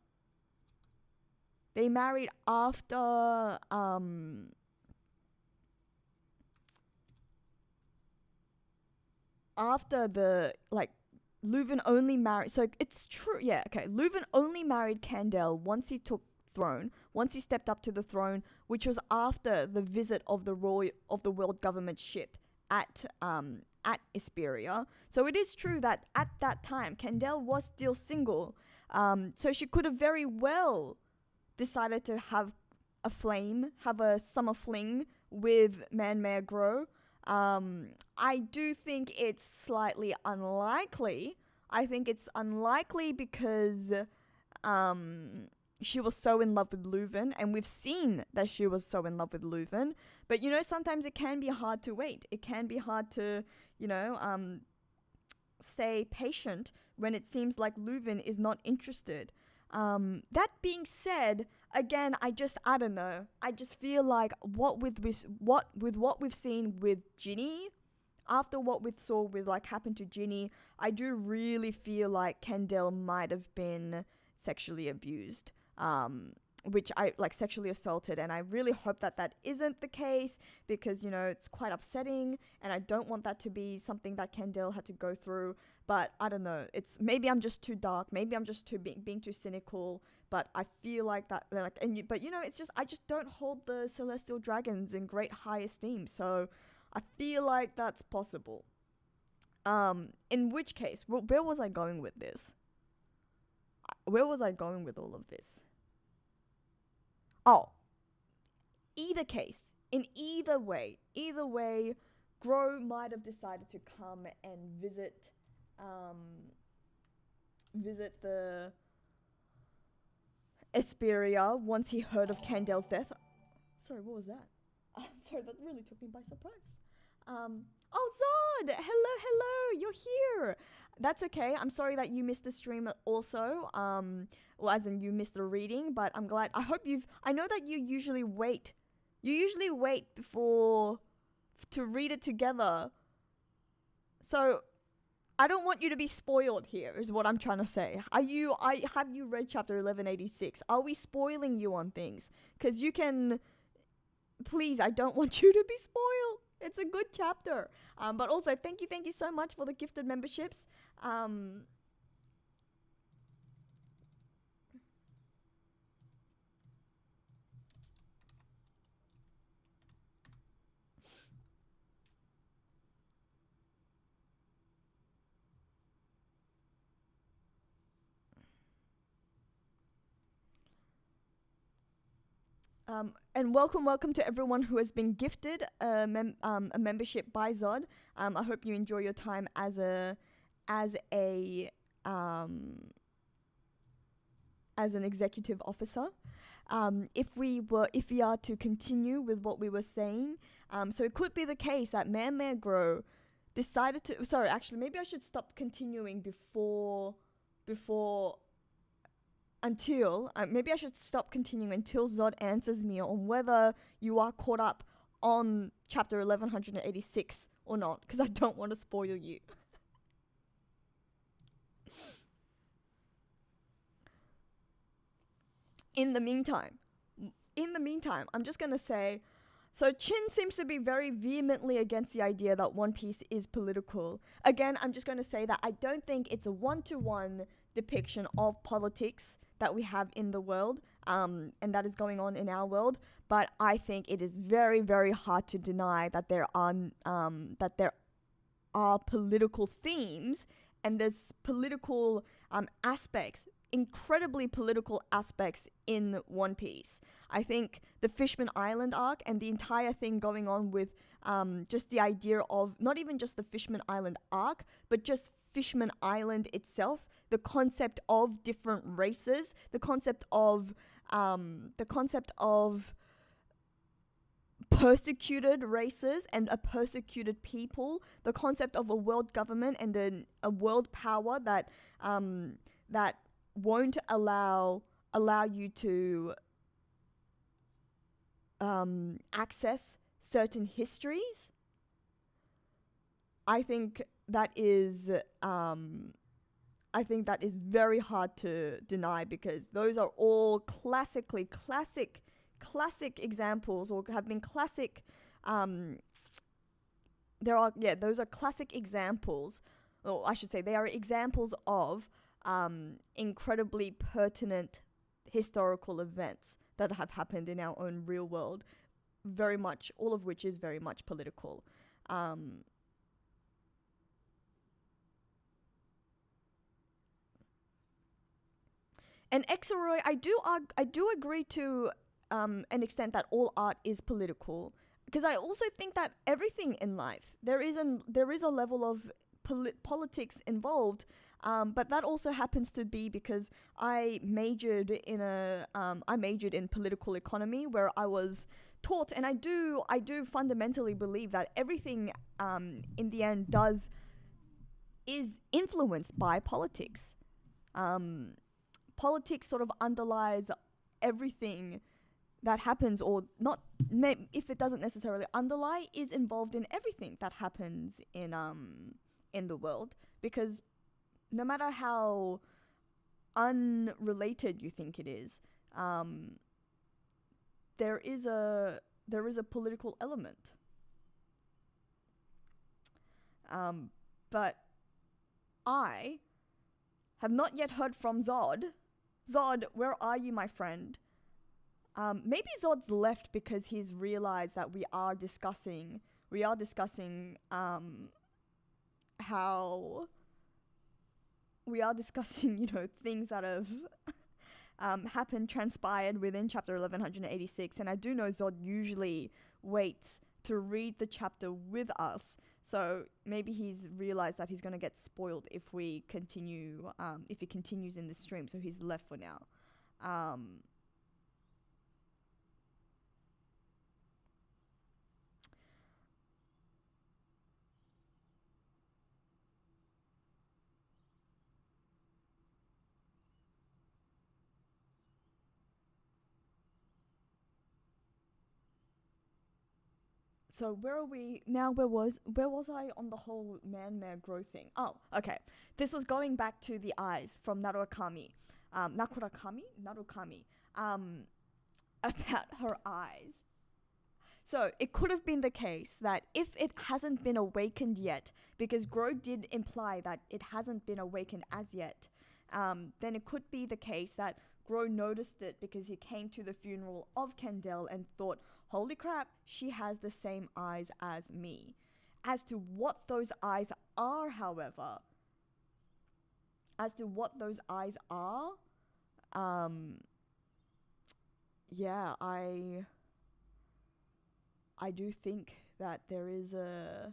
after the like Leuven only married. So it's true, yeah. Okay, Leuven only married Kendall once he stepped up to the throne, which was after the visit of the world government ship at Esperia. So it is true that at that time Kendall was still single. So she could have very well decided to have a summer fling with Manmare Gro. I do think it's slightly unlikely. I think it's unlikely because she was so in love with Leuven, and we've seen that she was so in love with Leuven. But, sometimes it can be hard to wait. It can be hard to, stay patient when it seems like Leuven is not interested. That being said, again, I don't know. I just feel like what we've seen with Ginny, after what we saw with like happened to Ginny, I do really feel like Kendall might have been sexually abused, which I like sexually assaulted, and I really hope that isn't the case, because it's quite upsetting, and I don't want that to be something that Kendall had to go through. But I don't know. It's maybe I'm just too dark. Maybe I'm just being too cynical. But I feel like that. It's just I just don't hold the celestial dragons in great high esteem. So I feel like that's possible. In which case, where was I going with this? Where was I going with all of this? Oh, either case, in either way, Gro might have decided to come and visit the Esperia once he heard of Kendall's death. Sorry, what was that? I'm sorry, that really took me by surprise. Oh, Zod! Hello, you're here. That's okay. I'm sorry that you missed the stream also. Well, as in you missed the reading, but I'm glad. I hope you've. I know that you usually wait. You usually wait before to read it together. So I don't want you to be spoiled here. Is what I'm trying to say. Have you read chapter 1186? Are we spoiling you on things? Because you can. Please, I don't want you to be spoiled. It's a good chapter. But also, thank you so much for the gifted memberships. And welcome to everyone who has been gifted a membership by Zod. I hope you enjoy your time as an executive officer. If we are to continue with what we were saying, so it could be the case that Man Grow decided to. Sorry, actually, maybe I should stop continuing before until maybe I should stop continuing until Zod answers me on whether you are caught up on chapter 1186 or not, because I don't want to spoil you. In the meantime, I'm just gonna say, so Chin seems to be very vehemently against the idea that One Piece is political. Again, I'm just gonna say that I don't think it's a one-to-one depiction of politics that we have in the world, and that is going on in our world. But I think it is very, very hard to deny that there are political themes and there's political aspects, incredibly political aspects in One Piece. I think the Fishman Island arc and the entire thing going on with just the idea of not even just the Fishman Island arc, but just Fishman Island itself, the concept of different races, the concept of persecuted races and a persecuted people, the concept of a world government and a world power that won't allow you to access certain histories. I think that is very hard to deny, because those are all classic examples, or have been classic. Those are classic examples, or I should say, they are examples of incredibly pertinent historical events that have happened in our own real world. Very much, all of which is very much political. And Exoroy, I do agree to an extent that all art is political, because I also think that everything in life there is a level of politics involved, but that also happens to be because I majored in political economy, where I was taught, and I do fundamentally believe that everything in the end is influenced by politics. Politics sort of underlies everything that happens, or not, if it doesn't necessarily underlie, is involved in everything that happens in the world, because no matter how unrelated you think it is, there is a political element. But I have not yet heard from Zod. Zod, where are you, my friend? Maybe Zod's left because he's realized that we are discussing things that have happened, transpired within chapter 1186, and I do know Zod usually waits to read the chapter with us, so maybe he's realized that he's going to get spoiled if we continue, if he continues in the stream, so he's left for now. So where are we now? Where was I on the whole man-mare grow thing? Oh, okay. This was going back to the eyes from Narukami, about her eyes. So it could have been the case that if it hasn't been awakened yet, because Gro did imply that it hasn't been awakened as yet, then it could be the case that Gro noticed it because he came to the funeral of Kendall and thought, holy crap, she has the same eyes as me. As to what those eyes are, however, yeah, I do think that there is a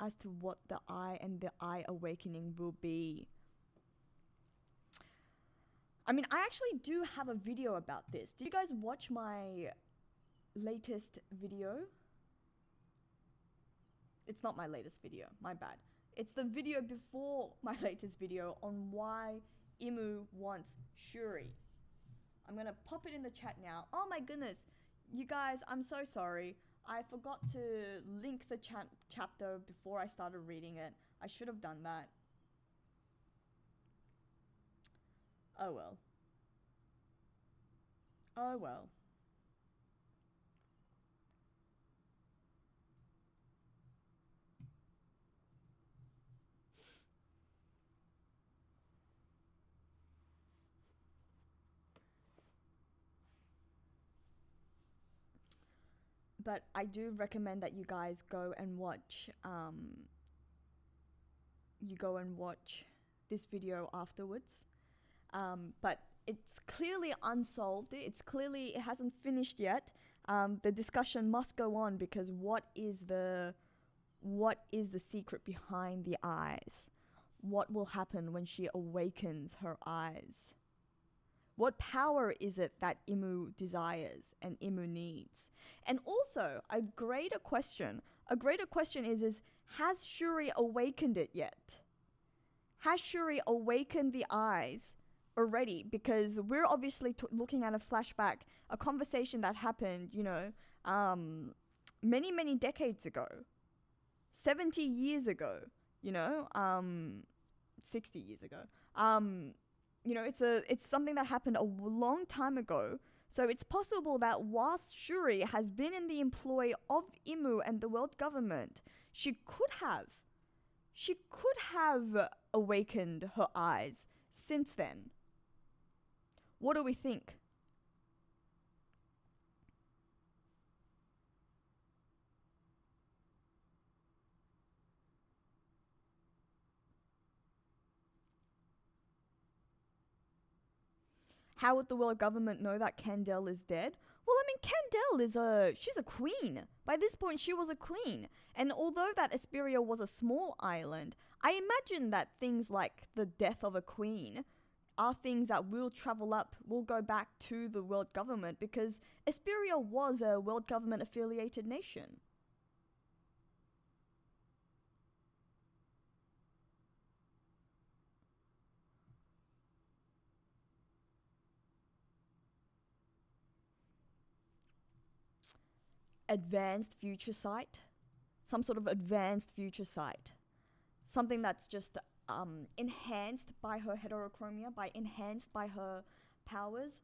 as to what the eye and the eye awakening will be. I mean, I actually do have a video about this. Did you guys watch my latest video? It's not my latest video, my bad. It's the video before my latest video on why Imu wants Shuri. I'm gonna pop it in the chat now. Oh my goodness, you guys, I'm so sorry. I forgot to link the chapter before I started reading it. I should have done that. Oh well. Oh well. But I do recommend that you guys go and watch this video afterwards. But it's clearly unsolved. It hasn't finished yet. The discussion must go on because what is the secret behind the eyes? What will happen when she awakens her eyes? What power is it that Imu desires and Imu needs? And also, a greater question is has Shuri awakened it yet? Has Shuri awakened the eyes already? Because we're obviously looking at a flashback, a conversation that happened, many, many decades ago. 70 years ago, 60 years ago. It's something that happened a long time ago. So it's possible that whilst Shuri has been in the employ of Imu and the world government, she could have awakened her eyes since then. What do we think? How would the world government know that Kendall is dead? Well, I mean, Kendall she's a queen. By this point, she was a queen. And although that Esperia was a small island, I imagine that things like the death of a queen are things that will go back to the world government because Esperia was a world government affiliated nation. Advanced future sight, some sort of advanced future sight, something that's just enhanced by her heterochromia, enhanced by her powers,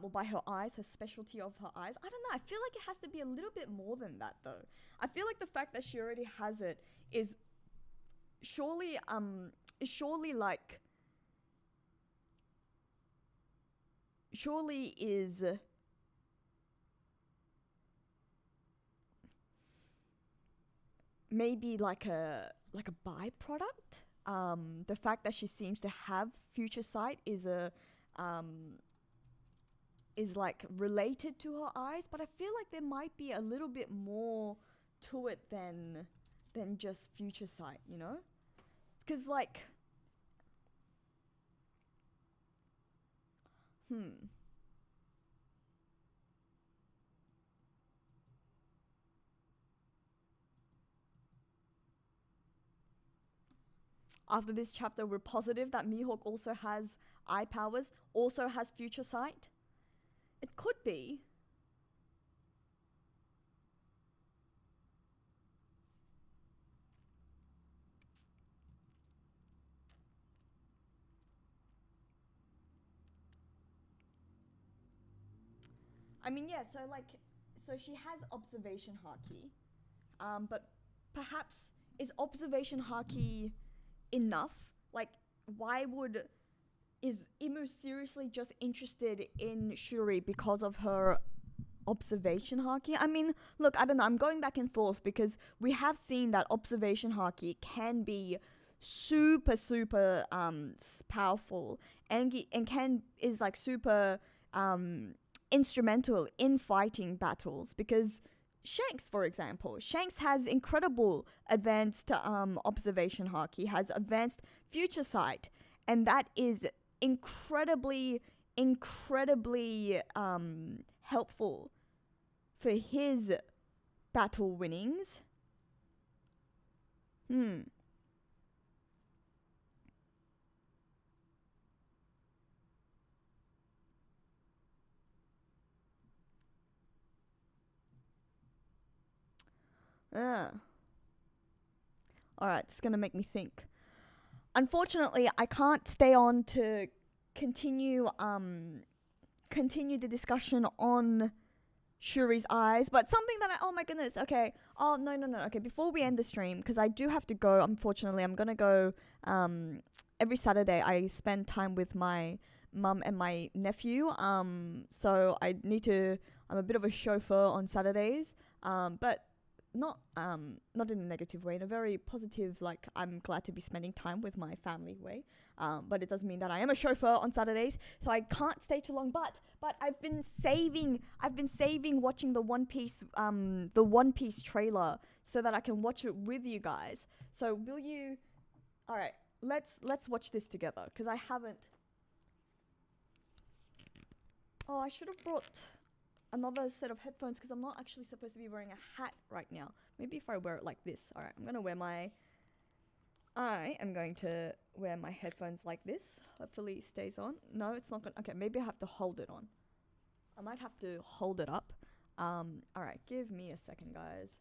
or by her eyes, her specialty of her eyes. I don't know. I feel like it has to be a little bit more than that, though. I feel like the fact that she already has it is surely is maybe like a byproduct. The fact that she seems to have future sight is like related to her eyes, but I feel like there might be a little bit more to it than just future sight, because like after this chapter we're positive that Mihawk also has eye powers, also has future sight? It could be. I mean, yeah, so she has observation haki. But perhaps is observation haki enough? Like, why would is Imu seriously just interested in Shuri because of her observation haki? I mean, look, I don't know. I'm going back and forth because we have seen that observation haki can be super powerful and can is like super instrumental in fighting battles because Shanks, for example, Shanks has incredible advanced observation haki, has advanced future sight, and that is incredibly helpful for his battle winnings. Alright, it's gonna make me think. Unfortunately, I can't stay on to continue the discussion on Shuri's eyes, but something that oh my goodness, okay. Oh no, okay, before we end the stream, because I do have to go, unfortunately, I'm gonna go every Saturday I spend time with my mum and my nephew. So I'm a bit of a chauffeur on Saturdays. But not in a negative way, in a very positive, like I'm glad to be spending time with my family way. But it does mean that I am a chauffeur on Saturdays, so I can't stay too long. But I've been saving watching the One Piece trailer so that I can watch it with you guys. So will you? All right, let's watch this together because I haven't. Oh, I should have brought another set of headphones because I'm not actually supposed to be wearing a hat right now. Maybe if I wear it like this. All right, I am going to wear my headphones like this. Hopefully it stays on. No, it's not gonna. Okay, maybe I have to hold it on. I might have to hold it up. All right, give me a second, guys.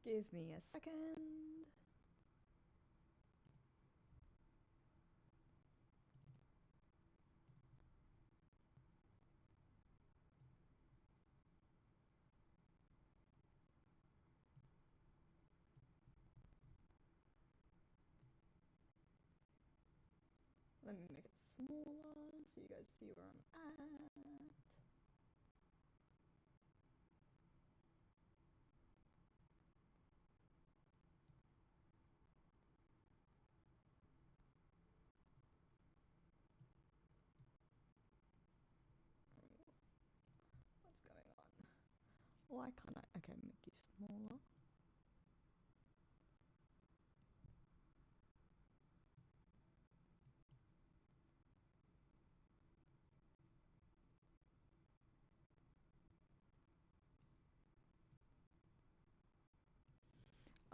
Give me a second. Let me make it smaller so you guys see where I'm at. What's going on? Why can't I? Okay, make you smaller.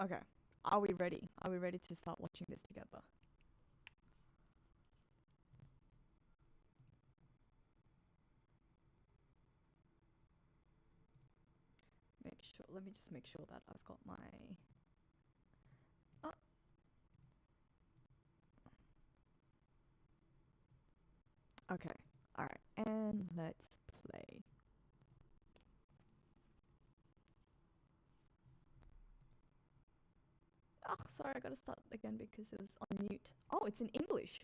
Okay, are we ready? Are we ready to start watching this together? Let me just make sure that I've got my... Oh. Okay, alright, and let's play. Oh, sorry, I gotta start again because it was on mute. Oh, it's in English.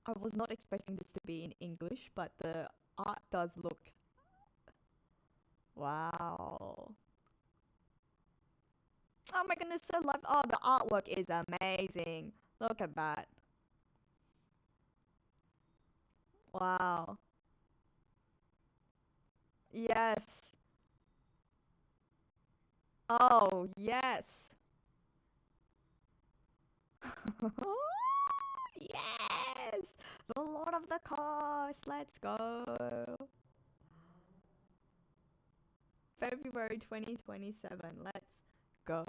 I was not expecting this to be in English, but the art does look... Wow. Oh my goodness, so love... Oh, the artwork is amazing. Look at that. Wow. Yes. Oh, yes. Yes! The Lord of the Coast. Let's go. February 2027. Let's go.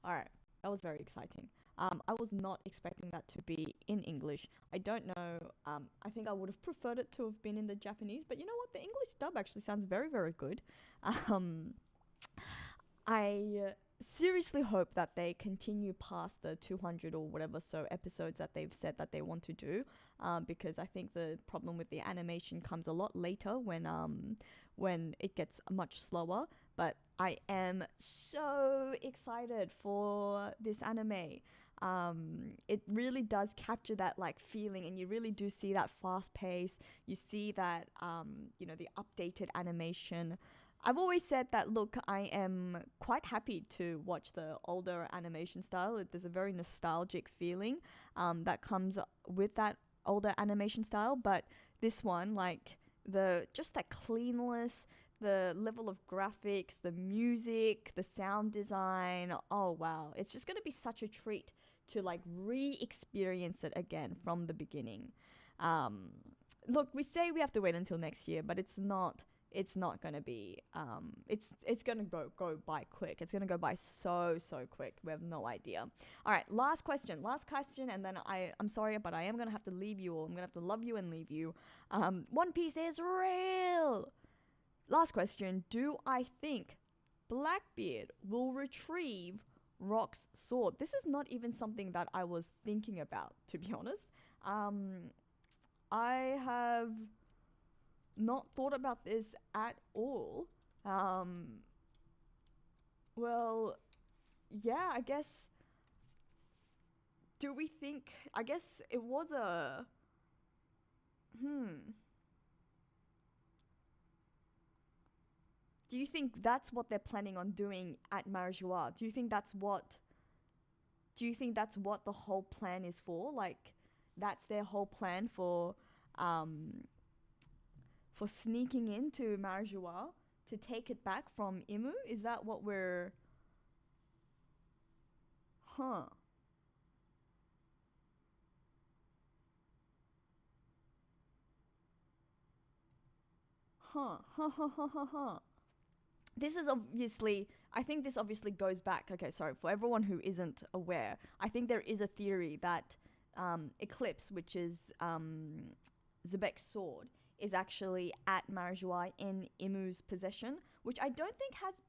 Alright, that was very exciting. I was not expecting that to be in English. I don't know. I think I would have preferred it to have been in the Japanese, but you know what? The English dub actually sounds very, very good. I seriously hope that they continue past the 200 or whatever so episodes that they've said that they want to do, because I think the problem with the animation comes a lot later when it gets much slower. But I am so excited for this anime. It really does capture that like feeling, and you really do see that fast pace. You see that the updated animation. I've always said that, look, I am quite happy to watch the older animation style. There's a very nostalgic feeling that comes with that older animation style. But this one, like, just that cleanliness, the level of graphics, the music, the sound design, oh wow. It's just going to be such a treat to, like, re-experience it again from the beginning. Look, we say we have to wait until next year, but it's not going to be it's going to go by quick. It's going to go by so quick. We have no idea. All right, last question, and then I'm sorry, but I am going to have to leave you all. I'm going to have to love you and leave you. One Piece is real. Last question. Do I think Blackbeard will retrieve Rock's sword? This is not even something that I was thinking about, to be honest. I have not thought about this at all. Well, yeah, I guess. Do we think? I guess it was a. Do you think that's what they're planning on doing at Marijois? Do you think that's what the whole plan is for? Like, that's their whole plan for sneaking into Marijois to take it back from Imu? Is that what we're... Huh. This is obviously... I think this obviously goes back... Okay, sorry. For everyone who isn't aware, I think there is a theory that Eclipse, which is Zebek's sword, is actually at Marijois in Imu's possession, which I don't think has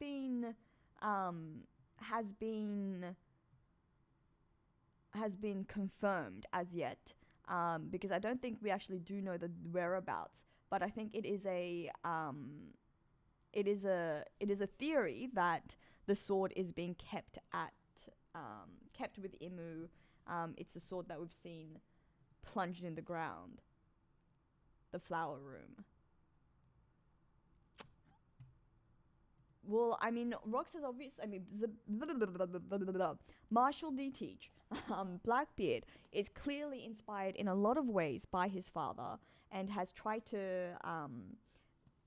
been confirmed as yet, because I don't think we actually do know the whereabouts. But I think it is a theory that the sword is being kept with Imu. It's a sword that we've seen plunged in the ground. The flower room. Well, I mean, Rox is obvious. I mean, Marshall D. Teach, Blackbeard, is clearly inspired in a lot of ways by his father and has tried to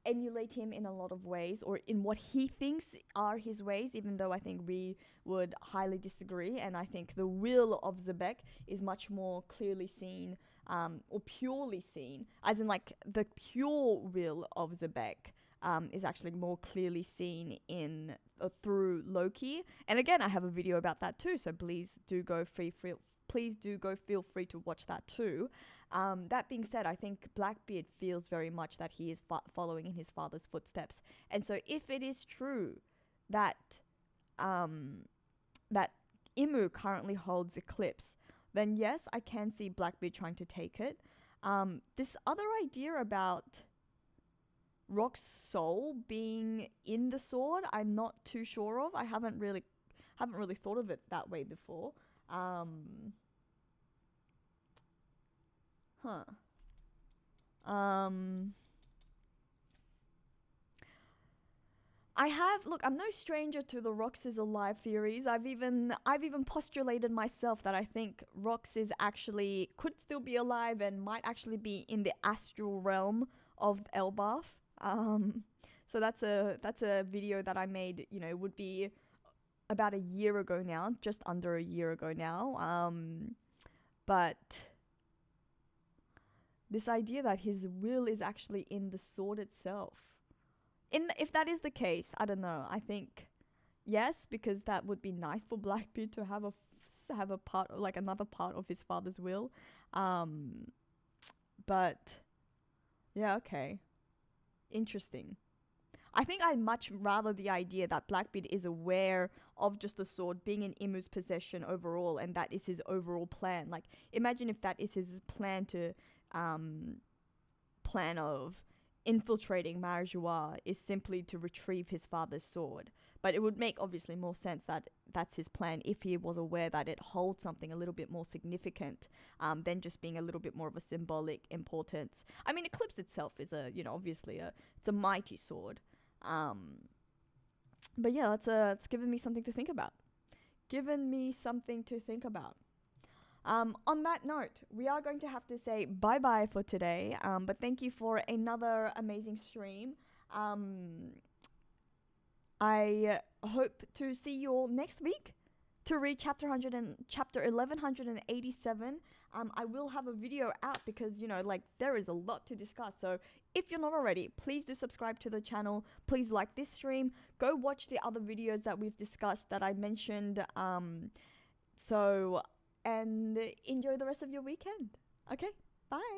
emulate him in a lot of ways, or in what he thinks are his ways, even though I think we would highly disagree. And I think the will of Zebek is much more clearly seen, or purely seen, as in like the pure will of Zebek is actually more clearly seen in through Loki. And again, I have a video about that too, so please do go feel free to watch that too. That being said, I think Blackbeard feels very much that he is following in his father's footsteps. And so if it is true that that Imu currently holds Eclipse, then yes, I can see Blackbeard trying to take it. This other idea about Rock's soul being in the sword, I'm not too sure of. I haven't really thought of it that way before. Huh. I'm no stranger to the Rox is alive theories. I've even postulated myself that I think Rox is actually could still be alive and might actually be in the astral realm of Elbath. So that's a video that I made, would be about a year ago now, just under a year ago now. But this idea that his will is actually in the sword itself. If that is the case, I don't know. I think yes, because that would be nice for Blackbeard to have a part, like another part of his father's will. But yeah, okay, interesting. I think I'd much rather the idea that Blackbeard is aware of just the sword being in Imu's possession overall, and that is his overall plan. Like, imagine if that is his plan to plan of infiltrating Marijois is simply to retrieve his father's sword. But it would make obviously more sense that that's his plan if he was aware that it holds something a little bit more significant than just being a little bit more of a symbolic importance. I mean, Eclipse itself is obviously it's a mighty sword. But yeah, it's given me something to think about. On that note, we are going to have to say bye-bye for today, but thank you for another amazing stream. I hope to see you all next week to read chapter 1187. I will have a video out because, there is a lot to discuss. So if you're not already, please do subscribe to the channel. Please like this stream. Go watch the other videos that we've discussed that I mentioned. And enjoy the rest of your weekend. Okay, bye.